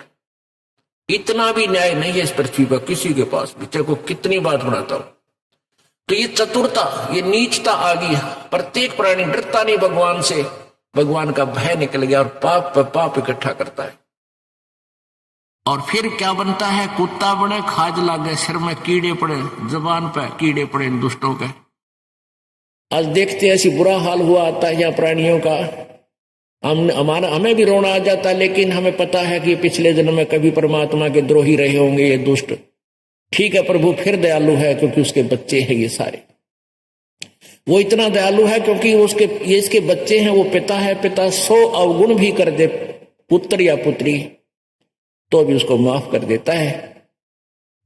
इतना भी न्याय नहीं है इस पृथ्वी पर किसी के पास भी, चाहे को कितनी बात बनाता हूं। तो ये चतुरता, ये नीचता आ गई। प्रत्येक प्राणी डरता नहीं भगवान से, भगवान का भय निकल गया और पाप पर पाप इकट्ठा करता है। और फिर क्या बनता है? कुत्ता बने, खाज लागे, सिर में कीड़े पड़े, जबान पे कीड़े पड़े इन दुष्टों के। आज देखते ऐसी बुरा हाल हुआ आता है यहाँ प्राणियों का। हमें भी रोना आ जाता है, लेकिन हमें पता है कि पिछले जन्म में कभी परमात्मा के द्रोही रहे होंगे ये दुष्ट। ठीक है, प्रभु फिर दयालु है क्योंकि उसके बच्चे हैं ये सारे। वो इतना दयालु है क्योंकि ये इसके बच्चे हैं। वो पिता है, पिता 100 अवगुण भी कर दे पुत्र या पुत्री तो भी उसको माफ कर देता है।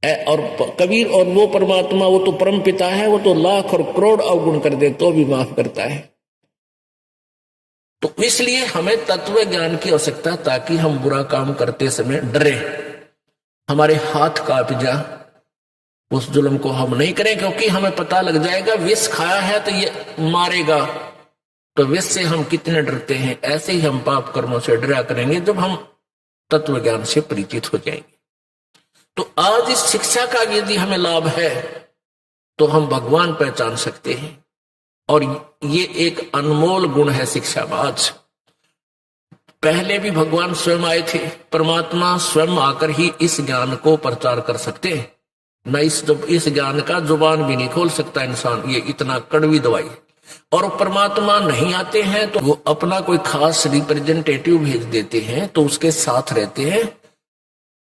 और कबीर और वो परमात्मा, वो तो परम पिता है, वो तो लाख और करोड़ अवगुण कर दे तो भी माफ करता है। तो इसलिए हमें तत्व ज्ञान की आवश्यकता, ताकि हम बुरा काम करते समय डरे, हमारे हाथ कांप जा, उस जुल्म को हम नहीं करें। क्योंकि हमें पता लग जाएगा विष खाया है तो ये मारेगा, तो विष से हम कितने डरते हैं। ऐसे ही हम पाप कर्मों से डरा करेंगे जब हम तत्व ज्ञान से परिचित हो जाएंगे। तो आज इस शिक्षा का यदि हमें लाभ है तो हम भगवान पहचान सकते हैं, और ये एक अनमोल गुण है शिक्षा। आज पहले भी भगवान स्वयं आए थे, परमात्मा स्वयं आकर ही इस ज्ञान को प्रचार कर सकते हैं। न इस ज्ञान का जुबान भी नहीं खोल सकता इंसान, ये इतना कड़वी दवाई। और परमात्मा नहीं आते हैं तो वो अपना कोई खास रिप्रेजेंटेटिव भेज देते हैं, तो उसके साथ रहते हैं।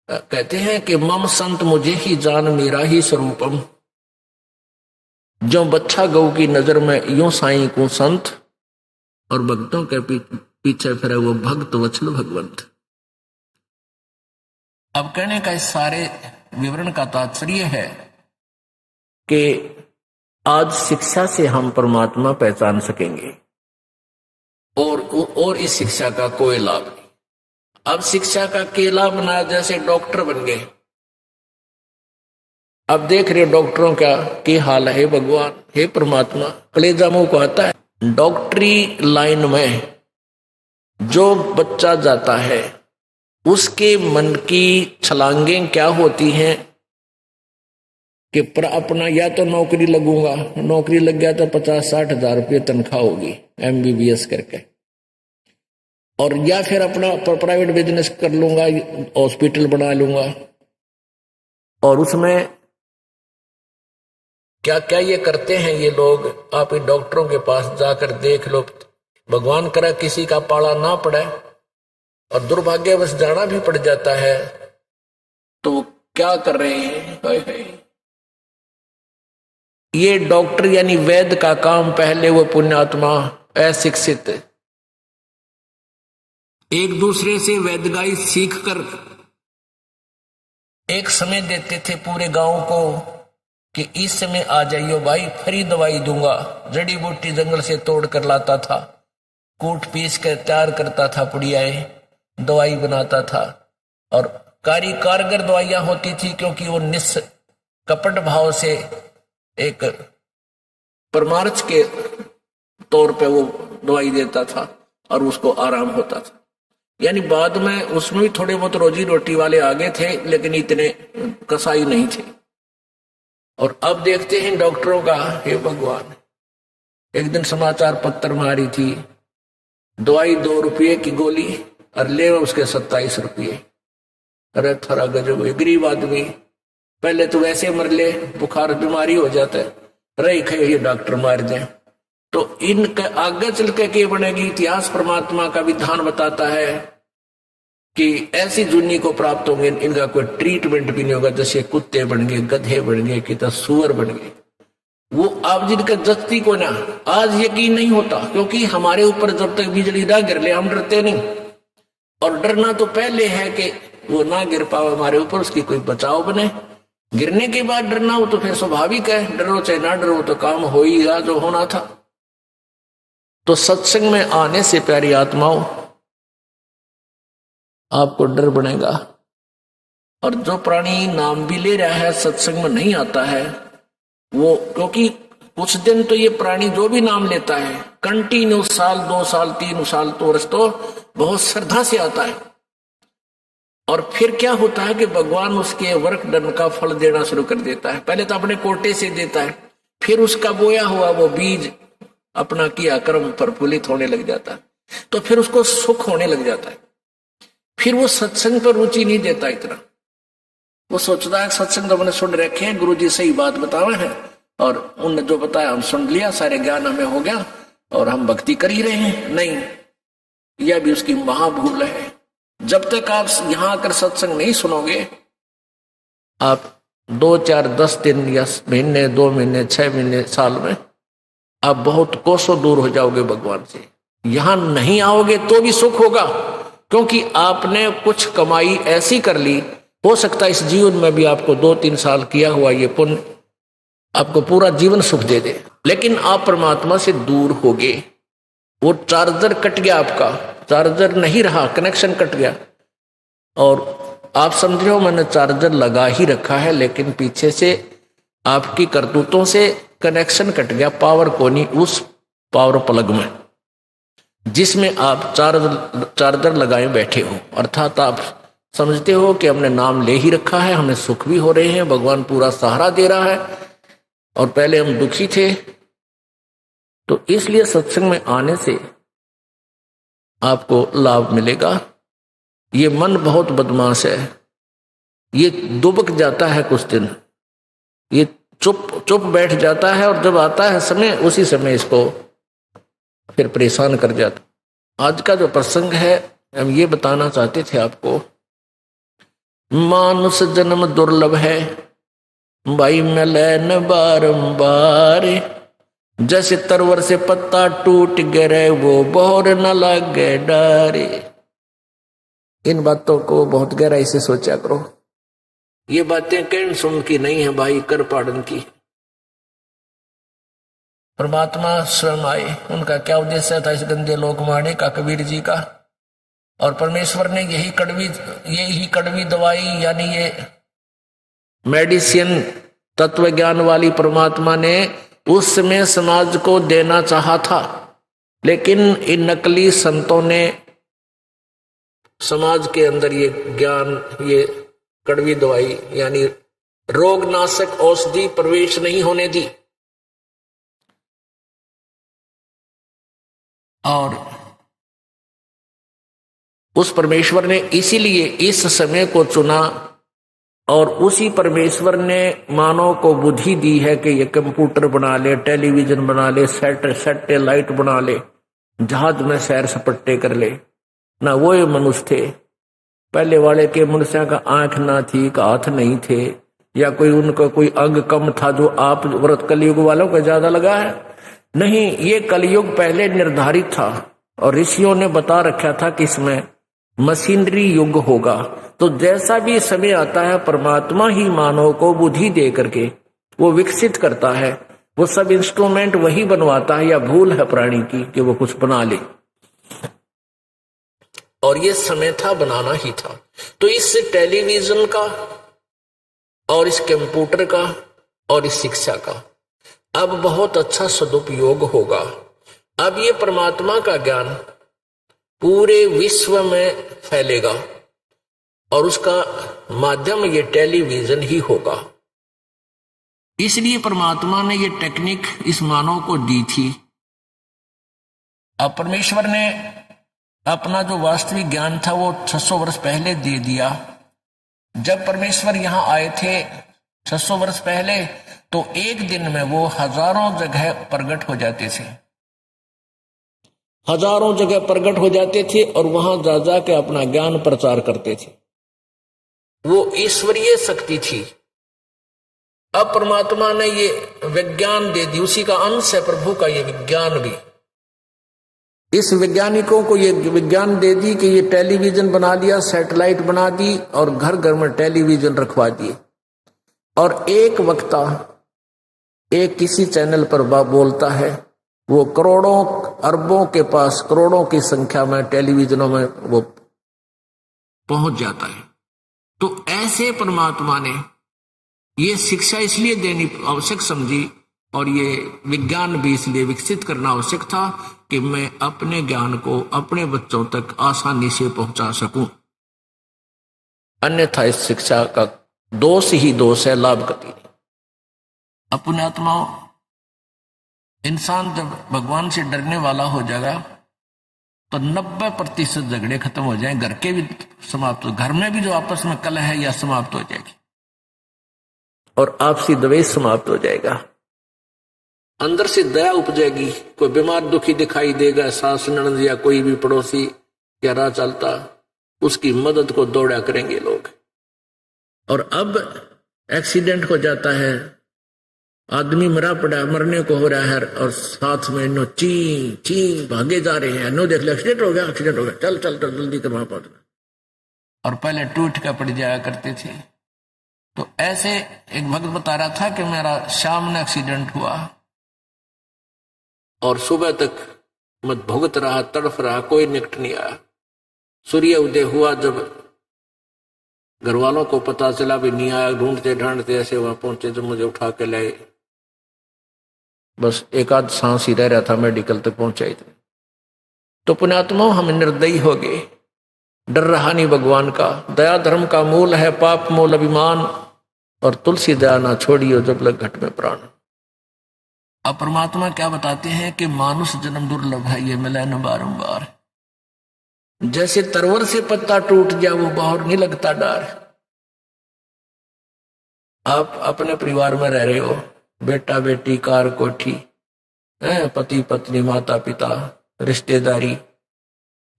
कहते हैं कि मम संत मुझे ही जान मेरा ही स्वरूपम, जो बच्चा गौ की नजर में यूं साईं को संत, और भक्तों के पीछे फिरे वो भक्त वत्सल भगवंत। अब कहने का इस सारे विवरण का तात्पर्य है कि आज शिक्षा से हम परमात्मा पहचान सकेंगे, और इस शिक्षा का कोई लाभ नहीं। अब शिक्षा का केला बना, जैसे डॉक्टर बन गए। अब देख रहे डॉक्टरों का की हाल है। भगवान, हे परमात्मा, कलेजा मुंह को आता है। डॉक्टरी लाइन में जो बच्चा जाता है उसके मन की छलांगें क्या होती हैं कि अपना या तो नौकरी लगूंगा, नौकरी लग गया तो 50-60 हजार रुपये तनख्वाह होगी MBBS करके, और या फिर अपना प्राइवेट बिजनेस कर लूंगा, हॉस्पिटल बना लूंगा। और उसमें क्या क्या ये करते हैं ये लोग। आप इन डॉक्टरों के पास जाकर देख लो, भगवान करे किसी का पाला ना पड़े और दुर्भाग्यवश जाना भी पड़ जाता है, तो क्या कर रहे हैं। ये डॉक्टर यानी वैद्य का काम, पहले वो पुण्यात्मा अशिक्षित एक दूसरे से वैद्यगाई सीख कर एक समय देते थे पूरे गांव को कि इस समय आ जाइयो भाई, फ्री दवाई दूंगा। जड़ी बूटी जंगल से तोड़ कर लाता था, कूट पीस कर तैयार करता था, पुड़ियाए दवाई बनाता था, और कारगर दवाइयां होती थी क्योंकि वो कपट भाव से एक परमार्थ के तौर पे वो दवाई देता था और उसको आराम होता था। यानी बाद में उसमें भी थोड़े बहुत रोजी रोटी वाले आगे थे, लेकिन इतने कसाई नहीं थे। और अब देखते हैं डॉक्टरों का, हे भगवान, एक दिन समाचार पत्र में आ रही थी, दवाई 2 रुपये की गोली और ले उसके 27 रुपये। अरे थोड़ा गजब है, गरीब आदमी पहले तो वैसे मर ले, बुखार बीमारी हो जाता है, रही खाए ये डॉक्टर मार जाए। तो इनका आगे चल के बनेगी, इतिहास परमात्मा का विधान बताता है कि ऐसी जुन्नी को प्राप्त होंगे, इनका कोई ट्रीटमेंट भी नहीं होगा, जैसे कुत्ते बन गए, गधे बन गए, कि सुअर बन गए। वो आप जिनका जस्ती को ना आज यकीन नहीं होता, क्योंकि हमारे ऊपर जब तक बिजली ना गिर ले हम डरते नहीं। और डरना तो पहले है कि वो ना गिर पाओ हमारे ऊपर, उसकी कोई बचाव बने। गिरने के बाद डरना हो तो फिर स्वाभाविक है, डरो चाहे ना डरो तो काम हो ही गया जो होना था। तो सत्संग में आने से प्यारी आत्माओं आपको डर बनेगा। और जो प्राणी नाम भी ले रहा है सत्संग में नहीं आता है वो, क्योंकि कुछ दिन तो ये प्राणी जो भी नाम लेता है कंटिन्यू, साल 2 साल 3 साल तो वर्ष तो बहुत श्रद्धा से आता है। और फिर क्या होता है कि भगवान उसके वर्क डन का फल देना शुरू कर देता है। पहले तो अपने कोटे से देता है, फिर उसका बोया हुआ वो बीज अपना किया कर्म प्रफुल्लित होने लग जाता है, तो फिर उसको सुख होने लग जाता है। फिर वो सत्संग पर रुचि नहीं देता इतना, वो सोचता है सत्संग तो मैंने सुन रखे हैं, गुरु जी सही बात बतावे हैं और उनने जो बताया हम सुन लिया, सारे ज्ञान हमें हो गया और हम भक्ति कर ही रहे हैं। नहीं, यह भी उसकी महाभूल है। जब तक आप यहां आकर सत्संग नहीं सुनोगे, आप 2 4 10 दिन या महीने 2 महीने 6 महीने साल में आप बहुत कोसों दूर हो जाओगे भगवान से। यहां नहीं आओगे तो भी सुख होगा, क्योंकि आपने कुछ कमाई ऐसी कर ली, हो सकता है इस जीवन में भी आपको 2-3 साल किया हुआ ये पुण्य आपको पूरा जीवन सुख दे दे। लेकिन आप परमात्मा से दूर होगे, वो चार्जर कट गया, आपका चार्जर नहीं रहा, कनेक्शन कट गया। और आप समझ रहे हो मैंने चार्जर लगा ही रखा है, लेकिन पीछे से आपकी करतूतों से कनेक्शन कट गया, पावर को नहीं, उस पावर प्लग में जिसमें आप चार्जर लगाए बैठे हो। अर्थात आप समझते हो कि हमने नाम ले ही रखा है, हमें सुख भी हो रहे हैं, भगवान पूरा सहारा दे रहा है, और पहले हम दुखी थे। तो इसलिए सत्संग में आने से आपको लाभ मिलेगा। ये मन बहुत बदमाश है, ये दुबक जाता है कुछ दिन, ये चुप बैठ जाता है, और जब आता है समय उसी समय इसको फिर परेशान कर जाता। आज का जो प्रसंग है हम ये बताना चाहते थे आपको, मानुष जन्म दुर्लभ है भाई मिले बारंबार, जैसे तरवर से पत्ता टूट गिरे वो बोर न लगे डारे। इन बातों को बहुत गहराई से सोचा करो, ये बातें कहीं सुन की नहीं है भाई, कर पाड़न की। परमात्मा स्वयं आए, उनका क्या उद्देश्य था इस गंदे लोक मारने का, कबीर जी का। और परमेश्वर ने यही कड़वी दवाई, यानी ये मेडिसिन तत्व ज्ञान वाली परमात्मा ने उस समय समाज को देना चाहा था, लेकिन इन नकली संतों ने समाज के अंदर ये ज्ञान, ये कड़वी दवाई यानी रोगनाशक औषधि प्रवेश नहीं होने दी। और उस परमेश्वर ने इसीलिए इस समय को चुना, और उसी परमेश्वर ने मानव को बुद्धि दी है कि ये कंप्यूटर बना ले, टेलीविजन बना ले, सैटेलाइट बना ले, जहाज में सैर सपट्टे कर ले। ना वो ये मनुष्य थे पहले वाले के, मनुष्य का आंख ना थी, का हाथ नहीं थे, या कोई उनका कोई अंग कम था जो आप व्रत कलयुग वालों का ज्यादा लगा है। नहीं, ये कलयुग पहले निर्धारित था और ऋषियों ने बता रखा था कि इसमें मशीनरी युग होगा। तो जैसा भी समय आता है परमात्मा ही मानव को बुद्धि दे करके वो विकसित करता है, वो सब इंस्ट्रूमेंट वही बनवाता है, या भूल है प्राणी की कि वो कुछ बना ले। और ये समय था, बनाना ही था। तो इस टेलीविजन का और इस कंप्यूटर का और इस शिक्षा का अब बहुत अच्छा सदुपयोग होगा। अब ये परमात्मा का ज्ञान पूरे विश्व में फैलेगा और उसका माध्यम ये टेलीविजन ही होगा। इसलिए परमात्मा ने ये टेक्निक इस मानव को दी थी। अब परमेश्वर ने अपना जो वास्तविक ज्ञान था वो 600 वर्ष पहले दे दिया। जब परमेश्वर यहां आए थे 600 वर्ष पहले, तो एक दिन में वो हजारों जगह प्रकट हो जाते थे, हजारों जगह प्रकट हो जाते थे और वहां जा जाके अपना ज्ञान प्रचार करते थे। वो ईश्वरीय शक्ति थी। अब परमात्मा ने ये विज्ञान दे दी, उसी का अंश है प्रभु का ये विज्ञान भी। इस वैज्ञानिकों को ये विज्ञान दे दी कि ये टेलीविजन बना लिया, सैटेलाइट बना दी और घर घर में टेलीविजन रखवा दिए। और एक वक्ता एक किसी चैनल पर बोलता है, वो करोड़ों अरबों के पास करोड़ों की संख्या में टेलीविजनों में वो पहुंच जाता है। तो ऐसे परमात्मा ने ये शिक्षा इसलिए देनी आवश्यक समझी और ये विज्ञान भी इसलिए विकसित करना आवश्यक था कि मैं अपने ज्ञान को अपने बच्चों तक आसानी से पहुंचा सकूं। अन्यथा इस शिक्षा का दोष ही दोष है, लाभ कभी नहीं। अपने आत्माओं, इंसान जब भगवान से डरने वाला हो जाएगा तो 90% झगड़े खत्म हो जाएं, घर के भी समाप्त हो, घर में भी जो आपस में कलह है या समाप्त हो जाएगी और आपसी द्वेष समाप्त हो जाएगा। अंदर से दया उपजेगी। कोई बीमार दुखी दिखाई देगा, सास ननद या कोई भी पड़ोसी या राह चलता, उसकी मदद को दौड़ा करेंगे लोग। और अब एक्सीडेंट हो जाता है, आदमी मरा पड़ा, मरने को हो रहा है और साथ में नो ची ची भागे जा रहे हैं, नो देख ले एक्सीडेंट हो गया, एक्सीडेंट हो गया, चल चल चल जल्दी कर वहां पहुंचना। और पहले टूट कर पड़ जाया करते थे। तो ऐसे एक भक्त बता रहा था कि मेरा शाम में एक्सीडेंट हुआ और सुबह तक मैं भुगत रहा, तड़फ रहा, कोई निकट नहीं आया। सूर्य उदय हुआ, जब घर वालों को पता चला भी नहीं आया, ढूंढते ढूंढते ऐसे वहां पहुंचे जब मुझे उठा के लाए। बस एक आध सांस ही रह रहा था, मेडिकल तक पहुंचा ही। तो पुण्यात्मा हम निर्दयी हो गए, डर रहा नहीं भगवान का। दया धर्म का मूल है, पाप मूल अभिमान, और तुलसी दया ना छोड़ियो जब लग घट में प्राण। अब परमात्मा क्या बताते हैं कि मानुष जन्म दुर्लभ है, ये मिला न बारंबार। जैसे तरवर से पत्ता टूट गया वो बाहर नहीं लगता डार। आप अपने परिवार में रह रहे हो, बेटा बेटी, कार कोठी, पति पत्नी, माता पिता, रिश्तेदारी,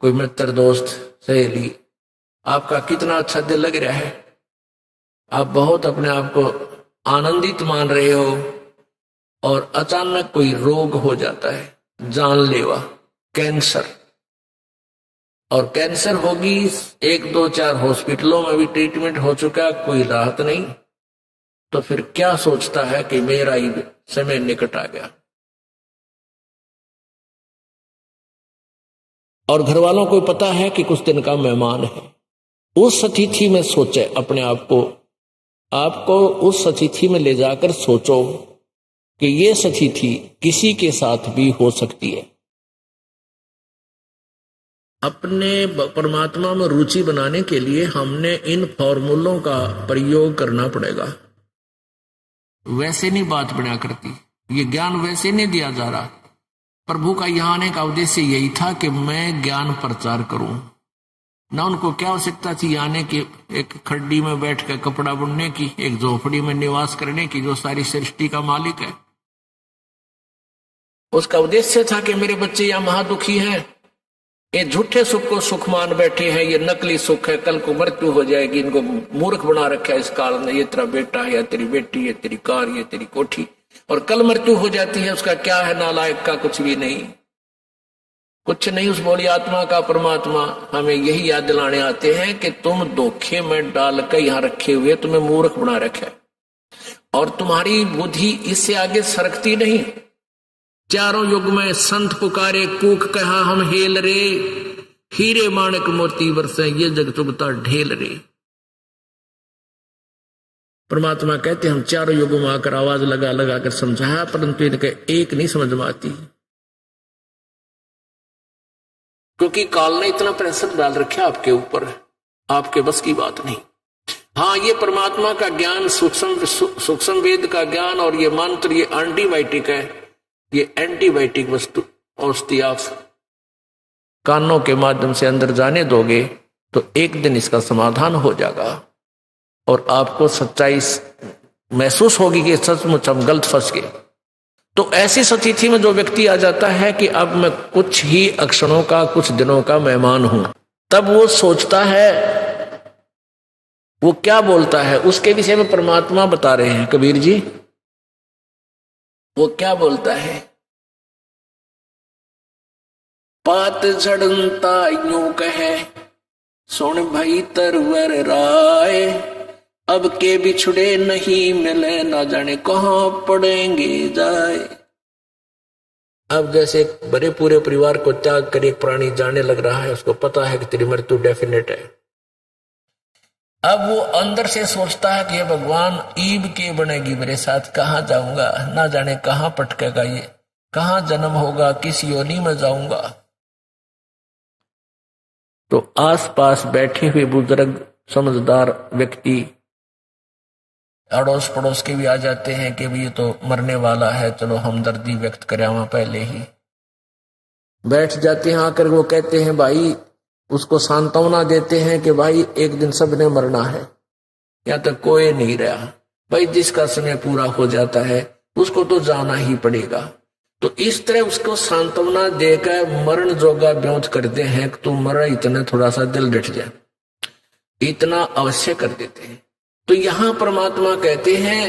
कोई मित्र दोस्त सहेली, आपका कितना अच्छा दिल लग रहा है, आप बहुत अपने आप को आनंदित मान रहे हो, और अचानक कोई रोग हो जाता है, जानलेवा कैंसर। और कैंसर होगी, 1 2 4 हॉस्पिटलों में भी ट्रीटमेंट हो चुका, कोई राहत नहीं। तो फिर क्या सोचता है कि मेरा ही समय निकट आ गया। और घर वालों को पता है कि कुछ दिन का मेहमान है। उस अतिथि में सोचे अपने आप को, आपको उस अतिथि में ले जाकर सोचो कि ये अतिथि किसी के साथ भी हो सकती है। अपने परमात्मा में रुचि बनाने के लिए हमने इन फॉर्मूलों का प्रयोग करना पड़ेगा। वैसे नहीं बात बना करती, ये ज्ञान वैसे नहीं दिया जा रहा। प्रभु का यहाँ आने का उद्देश्य यही था कि मैं ज्ञान प्रचार करूं। ना उनको क्या आवश्यकता थी आने की, एक खड्डी में बैठ कर कपड़ा बुनने की, एक झोपड़ी में निवास करने की, जो सारी सृष्टि का मालिक है। उसका उद्देश्य था कि मेरे बच्चे यहाँ महादुखी हैं, ये झूठे सुख को सुख मान बैठे हैं, ये नकली सुख है, कल को मृत्यु हो जाएगी, इनको मूर्ख बना रखा है इस काल ने। ये तेरा बेटा है, तेरी बेटी है, तेरी कार, ये तेरी कोठी, और कल मृत्यु हो जाती है, उसका क्या है नालायक का? कुछ भी नहीं, कुछ नहीं। उस बोली आत्मा का परमात्मा हमें यही याद दिलाने आते हैं कि तुम धोखे में डाल कर यहां रखे हुए, तुम्हें मूर्ख बना रखा है, और तुम्हारी बुद्धि इससे आगे सरकती नहीं। चारों युग में संत पुकारे, कूक कहा हम हेल रे, हीरे माणक मोती बरसे, ये जग चुगता ढेल रे। परमात्मा कहते हम चारों युगों में आकर आवाज लगा लगा कर समझाया, परंतु इनके एक नहीं समझ में आती, क्योंकि काल ने इतना प्रेशर डाल रखा आपके ऊपर, आपके बस की बात नहीं। हाँ, ये परमात्मा का ज्ञान, सूक्ष्म वेद का ज्ञान और ये मंत्र, ये एंटीबायोटिक है, ये एंटीबायोटिक वस्तु औषधि आप कानों के माध्यम से अंदर जाने दोगे तो एक दिन इसका समाधान हो जाएगा और आपको सच्चाई महसूस होगी कि सचमुच हम गलत फंस गए। तो ऐसी स्थिति में जो व्यक्ति आ जाता है कि अब मैं कुछ ही क्षणों का, कुछ दिनों का मेहमान हूं, तब वो सोचता है, वो क्या बोलता है उसके विषय में परमात्मा बता रहे हैं कबीर जी। वो क्या बोलता है, पात झड़ता यूं कहे सुन भाई तरवर राय, अब के बिछड़े नहीं मिले ना जाने कहां पड़ेंगे जाए। अब जैसे एक बड़े पूरे परिवार को त्याग कर एक प्राणी जाने लग रहा है, उसको पता है कि तेरी मृत्यु डेफिनेट है। अब वो अंदर से सोचता है कि ये भगवान ईब के बनेगी मेरे साथ, कहां जाऊंगा, ना जाने कहां पटकेगा ये, कहां जन्म होगा, किस योनि में जाऊंगा। तो आसपास बैठे हुए बुजुर्ग समझदार व्यक्ति अड़ोस पड़ोस के भी आ जाते हैं कि ये तो मरने वाला है, चलो हमदर्दी व्यक्त करें वहां, पहले ही बैठ जाते हैं। आकर वो कहते हैं भाई, उसको सांत्वना देते हैं कि भाई एक दिन सबने मरना है, या तो कोई नहीं रहा भाई, जिसका समय पूरा हो जाता है उसको तो जाना ही पड़ेगा। तो इस तरह उसको सांत्वना देकर मरण जोगा ब्योत करते हैं कि तू मरा, इतना थोड़ा सा दिल डट जाए, इतना अवश्य कर देते हैं। तो यहां परमात्मा कहते हैं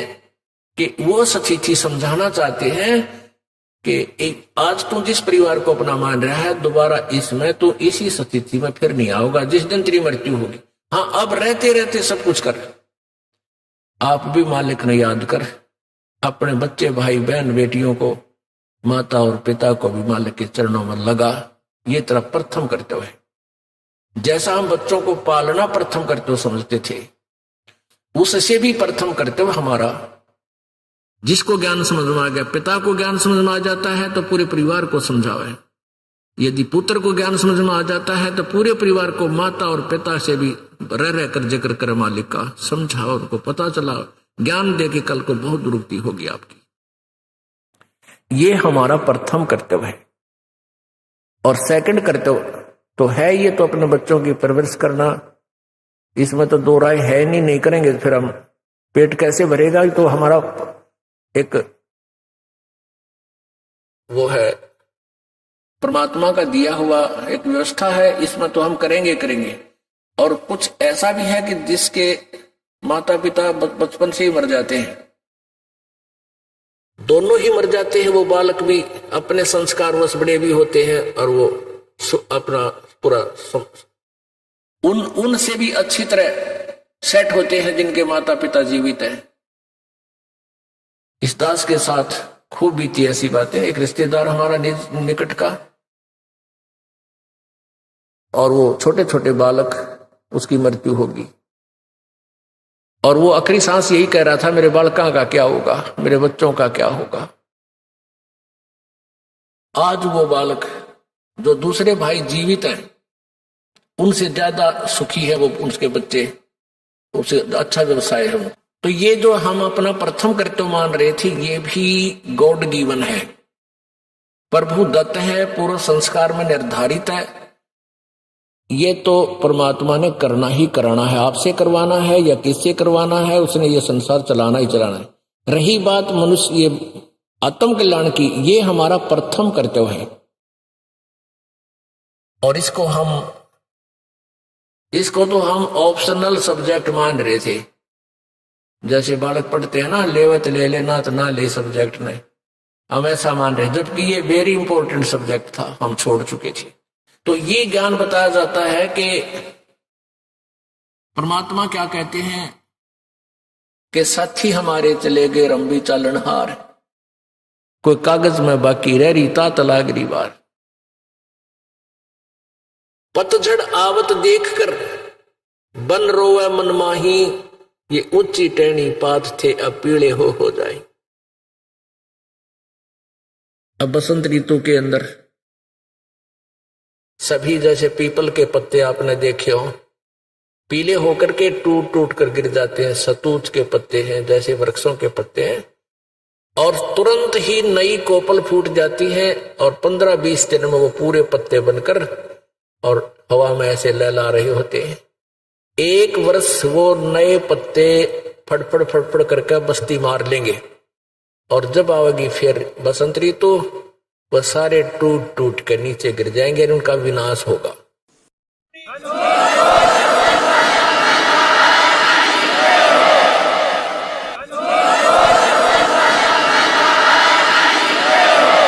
कि वो स्थिति समझाना चाहते हैं कि आज तू जिस परिवार को अपना मान रहा है, दोबारा इसमें तू इसी स्थिति में फिर नहीं आओगा जिस दिन तेरी मृत्यु होगी। हाँ, अब रहते रहते सब कुछ कर, आप भी मालिक ने याद कर, अपने बच्चे भाई बहन बेटियों को, माता और पिता को भी मालिक के चरणों में लगा। ये तरफ प्रथम करते हुए, जैसा हम बच्चों को पालना प्रथम करते हुए समझते थे, उससे भी प्रथम करते हुए हमारा, जिसको ज्ञान समझ में आ गया, पिता को ज्ञान समझ में आ जाता है तो पूरे परिवार को समझावे। यदि पुत्र को ज्ञान समझ में आ जाता है तो पूरे परिवार को, माता और पिता से भी रह रह कर जिक्र करे मालिक का, समझाओ, उनको पता चला, ज्ञान दे के कल को बहुत दुरुक्ति होगी आपकी। ये हमारा प्रथम कर्तव्य है। और सेकंड कर्तव्य तो है ये, तो अपने बच्चों की परवरिश करना, इसमें तो दो राय है नहीं करेंगे फिर हम पेट कैसे भरेगा। तो हमारा एक वो है परमात्मा का दिया हुआ एक व्यवस्था है, इसमें तो हम करेंगे। और कुछ ऐसा भी है कि जिसके माता पिता बचपन से ही मर जाते हैं, दोनों ही मर जाते हैं, वो बालक भी अपने संस्कारवश बड़े भी होते हैं और वो अपना पूरा उनसे भी अच्छी तरह सेट होते हैं जिनके माता पिता जीवित हैं। इस दास के साथ खूब बीती ऐसी बातें। एक रिश्तेदार हमारा निकट का, और वो छोटे छोटे बालक, उसकी मृत्यु होगी, और वो आखिरी सांस यही कह रहा था, मेरे बालकों का क्या होगा, मेरे बच्चों का क्या होगा। आज वो बालक जो दूसरे भाई जीवित हैं उनसे ज्यादा सुखी है वो, उसके बच्चे, उससे अच्छा व्यवसाय है वो। तो ये जो हम अपना प्रथम कर्तव्य मान रहे थे, ये भी गॉड गिवन है, प्रभु दत्त है, पूर्व संस्कार में निर्धारित है। ये तो परमात्मा ने करना ही कराना है, आपसे करवाना है या किससे करवाना है, उसने ये संसार चलाना ही चलाना है। रही बात मनुष्य ये आत्म कल्याण की, ये हमारा प्रथम कर्तव्य है। और इसको तो हम ऑप्शनल सब्जेक्ट मान रहे थे। जैसे बालक पढ़ते हैं ना, लेवत ले लेना तो ना ले सब्जेक्ट ने, हम ऐसा मान रहे, जबकि ये वेरी इंपॉर्टेंट सब्जेक्ट था, हम छोड़ चुके थे। तो ये ज्ञान बताया जाता है कि परमात्मा क्या कहते हैं कि साथी हमारे चले गए रंबी चालनहार, कोई कागज में बाकी रह रही ता तलागरी बार। पतझड़ आवत देखकर बन रोवे मनमाही, ये ऊंची टहनी पात थे अब पीले हो जाए। अब बसंत ऋतु के अंदर सभी जैसे पीपल के पत्ते आपने देखे हो, पीले होकर के टूट टूट कर गिर जाते हैं। सतूत के पत्ते हैं जैसे वृक्षों के पत्ते हैं, और तुरंत ही नई कोपल फूट जाती है और 15-20 दिन में वो पूरे पत्ते बनकर और हवा में ऐसे लहला रहे होते हैं। एक वर्ष वो नए पत्ते फड़फड़ फड़फड़ करके बस्ती मार लेंगे, और जब आवेगी फिर बसंत ऋतु, वह सारे टूट टूट कर नीचे गिर जाएंगे और उनका विनाश होगा।